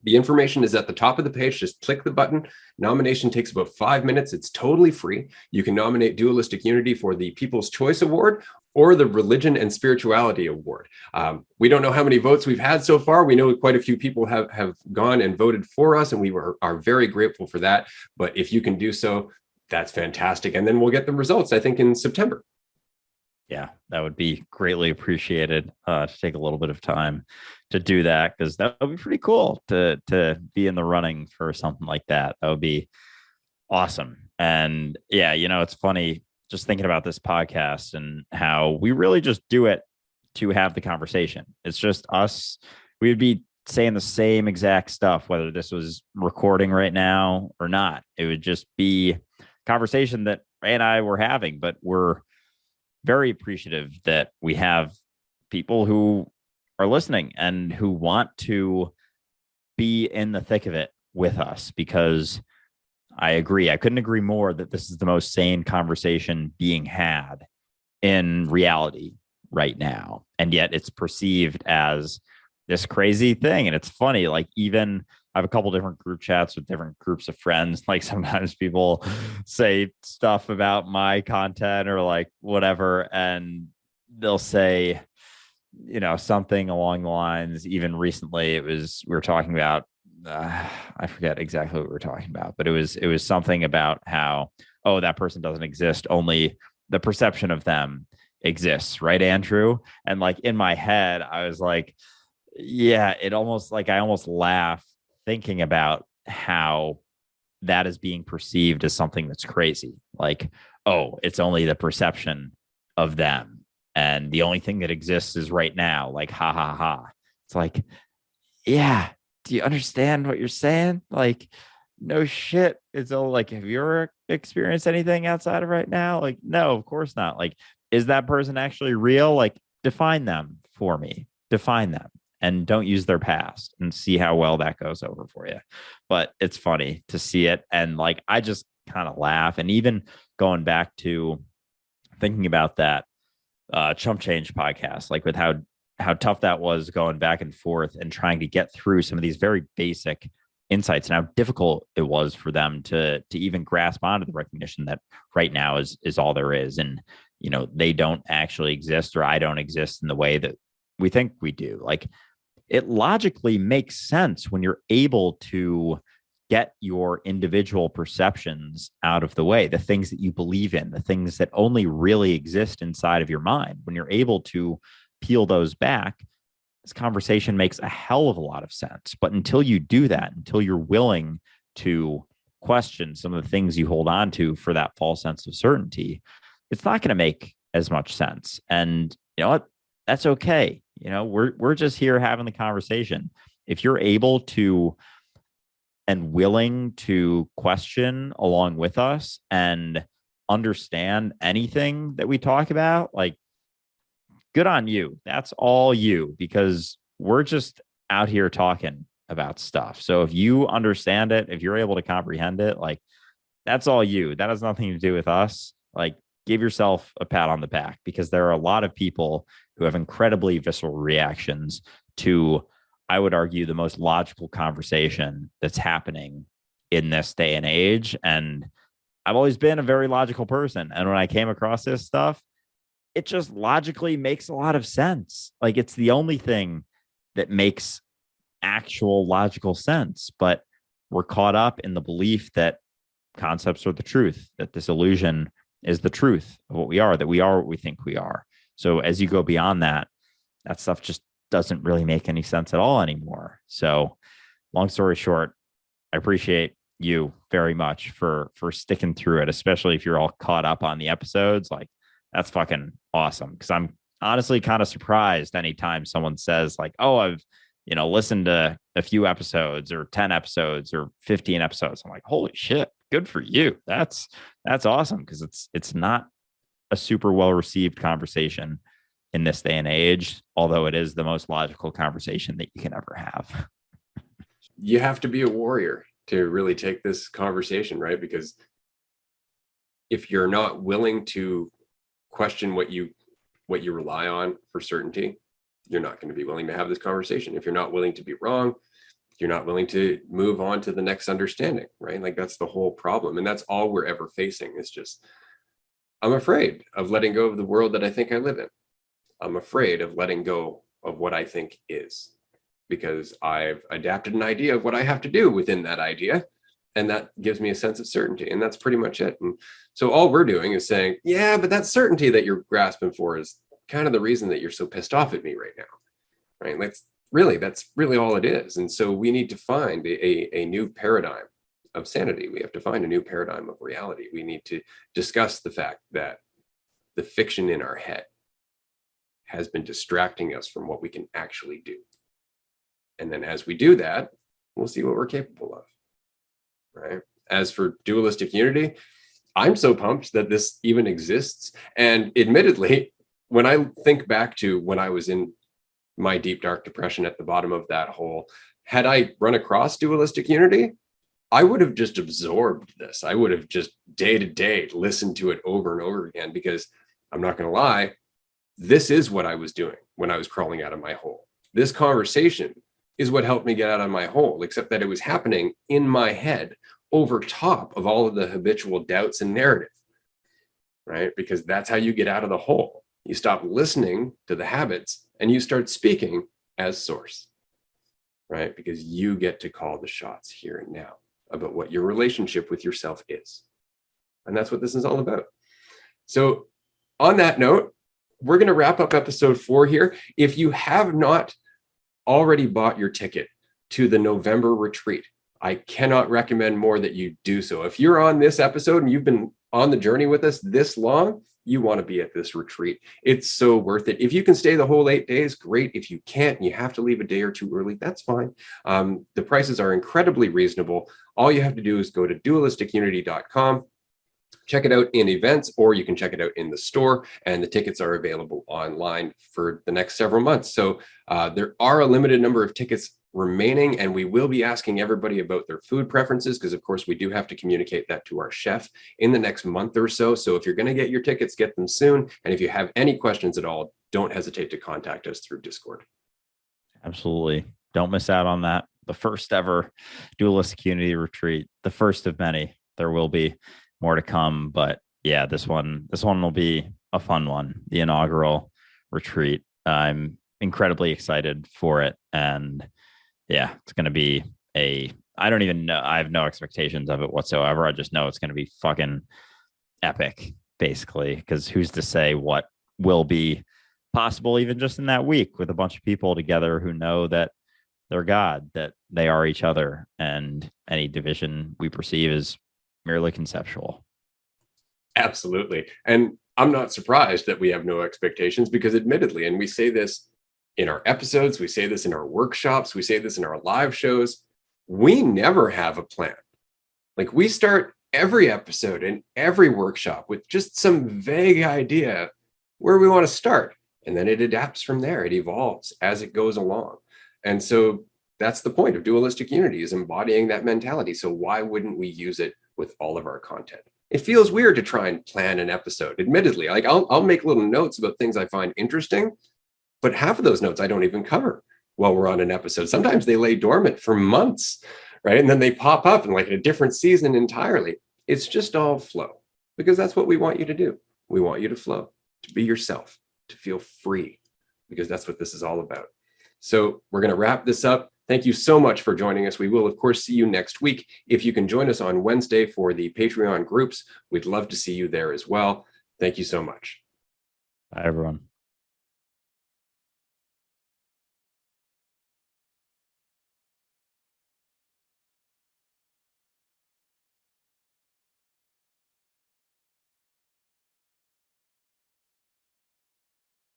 The information is at the top of the page. Just click the button. Nomination takes about 5 minutes. It's totally free. You can nominate Dualistic Unity for the People's Choice Award or the Religion and Spirituality Award. We don't know how many votes we've had so far. We know quite a few people have gone and voted for us, and we are very grateful for that. But if you can do so, that's fantastic. And then we'll get the results, I think, in September. Yeah, that would be greatly appreciated, to take a little bit of time to do that, because that would be pretty cool to be in the running for something like that. That would be awesome. And yeah, it's funny just thinking about this podcast and how we really just do it to have the conversation. It's just us. We would be saying the same exact stuff, whether this was recording right now or not. It would just be conversation that Ray and I were having, but we're very appreciative that we have people who are listening and who want to be in the thick of it with us, because I agree. I couldn't agree more that this is the most sane conversation being had in reality right now. And yet it's perceived as this crazy thing. And it's funny, like, even I have a couple different group chats with different groups of friends. Like, sometimes people say stuff about my content or like whatever, and they'll say, something along the lines. Even recently, we were talking about, I forget exactly what we were talking about, but it was something about how, oh, that person doesn't exist. Only the perception of them exists, right, Andrew? And like in my head, I was like, yeah, it almost like I almost laugh thinking about how that is being perceived as something that's crazy. Like, oh, it's only the perception of them. And the only thing that exists is right now. Like, ha ha ha. It's like, yeah, do you understand what you're saying? Like, no shit. It's all like, have you ever experienced anything outside of right now? Like, no, of course not. Like, is that person actually real? Like, define them for me. Define them and don't use their past and see how well that goes over for you. But it's funny to see it. And like, I just kind of laugh. And even going back to thinking about that Chump Change podcast, like with how tough that was going back and forth and trying to get through some of these very basic insights and how difficult it was for them to even grasp onto the recognition that right now is all there is. And, you know, they don't actually exist, or I don't exist in the way that we think we do. Like, it logically makes sense when you're able to get your individual perceptions out of the way, the things that you believe in, the things that only really exist inside of your mind. When you're able to peel those back, this conversation makes a hell of a lot of sense. But until you do that, until you're willing to question some of the things you hold on to for that false sense of certainty, it's not going to make as much sense. And you know what? That's okay. You know, we're just here having the conversation. If you're able to and willing to question along with us and understand anything that we talk about, like, good on you. That's all you, because we're just out here talking about stuff. So if you understand it, if you're able to comprehend it, like, that's all you. That has nothing to do with us. Like, give yourself a pat on the back, because there are a lot of people who have incredibly visceral reactions to, I would argue, the most logical conversation that's happening in this day and age. And I've always been a very logical person. And when I came across this stuff, it just logically makes a lot of sense. Like, it's the only thing that makes actual logical sense. But we're caught up in the belief that concepts are the truth, that this illusion is the truth of what we are, that we are what we think we are. So as you go beyond that, that stuff just doesn't really make any sense at all anymore. So long story short, I appreciate you very much for sticking through it, especially if you're all caught up on the episodes. Like, that's fucking awesome, because I'm honestly kind of surprised anytime someone says like, oh, I've, you know, listened to a few episodes or 10 episodes or 15 episodes. I'm like, holy shit, good for you. That's awesome, because it's not a super well received conversation in this day and age, although it is the most logical conversation that you can ever have. You have to be a warrior to really take this conversation, right? Because if you're not willing to question what you rely on for certainty, you're not going to be willing to have this conversation. If you're not willing to be wrong, you're not willing to move on to the next understanding, right? Like, that's the whole problem. And that's all we're ever facing. Is just, I'm afraid of letting go of the world that I think I live in. I'm afraid of letting go of what I think is, because I've adapted an idea of what I have to do within that idea. And that gives me a sense of certainty. And that's pretty much it. And so all we're doing is saying, yeah, but that certainty that you're grasping for is kind of the reason that you're so pissed off at me right now, right? That's really all it is. And so we need to find a new paradigm of sanity. We have to find a new paradigm of reality. We need to discuss the fact that the fiction in our head has been distracting us from what we can actually do. And then as we do that, we'll see what we're capable of, right? As for dualistic unity, I'm so pumped that this even exists. And admittedly, when I think back to when I was in my deep, dark depression at the bottom of that hole, had I run across dualistic unity, I would have just absorbed this. I would have just day to day listened to it over and over again, because I'm not going to lie, this is what I was doing when I was crawling out of my hole. This conversation is what helped me get out of my hole, except that it was happening in my head over top of all of the habitual doubts and narrative, right? Because that's how you get out of the hole. You stop listening to the habits and you start speaking as source, right? Because you get to call the shots here and now about what your relationship with yourself is. And that's what this is all about. So on that note, we're going to wrap up episode 4 here. If you have not already bought your ticket to the November retreat, I cannot recommend more that you do so. If you're on this episode and you've been on the journey with us this long, you want to be at this retreat. It's so worth it. If you can stay the whole 8 days, great. If you can't and you have to leave a day or two early, that's fine. The prices are incredibly reasonable. All you have to do is go to dualisticunity.com, check it out in events, or you can check it out in the store, and the tickets are available online for the next several months. So there are a limited number of tickets remaining, and we will be asking everybody about their food preferences, because of course we do have to communicate that to our chef in the next month or so. So if you're going to get your tickets, get them soon. And if you have any questions at all, don't hesitate to contact us through Discord. Absolutely. Don't miss out on that. The first ever Dualistic Unity retreat, the first of many. There will be more to come, but yeah, this one will be a fun one, the inaugural retreat. I'm incredibly excited for it, and yeah, it's going to be I don't even know, I have no expectations of it whatsoever. I just know it's going to be fucking epic, basically, because who's to say what will be possible even just in that week with a bunch of people together who know that they're God, that they are each other, and any division we perceive is merely conceptual. Absolutely. And I'm not surprised that we have no expectations, because admittedly, and we say this in our episodes, we say this in our workshops, we say this in our live shows, we never have a plan. Like, we start every episode and every workshop with just some vague idea where we want to start. And then it adapts from there. It evolves as it goes along. And so that's the point of Dualistic Unity, is embodying that mentality. So why wouldn't we use it with all of our content? It feels weird to try and plan an episode, admittedly. Like, I'll make little notes about things I find interesting, but half of those notes I don't even cover while we're on an episode. Sometimes they lay dormant for months, right? And then they pop up in like a different season entirely. It's just all flow, because that's what we want you to do. We want you to flow, to be yourself, to feel free, because that's what this is all about. So we're going to wrap this up. Thank you so much for joining us. We will, of course, see you next week. If you can join us on Wednesday for the Patreon groups, we'd love to see you there as well. Thank you so much. Bye, everyone.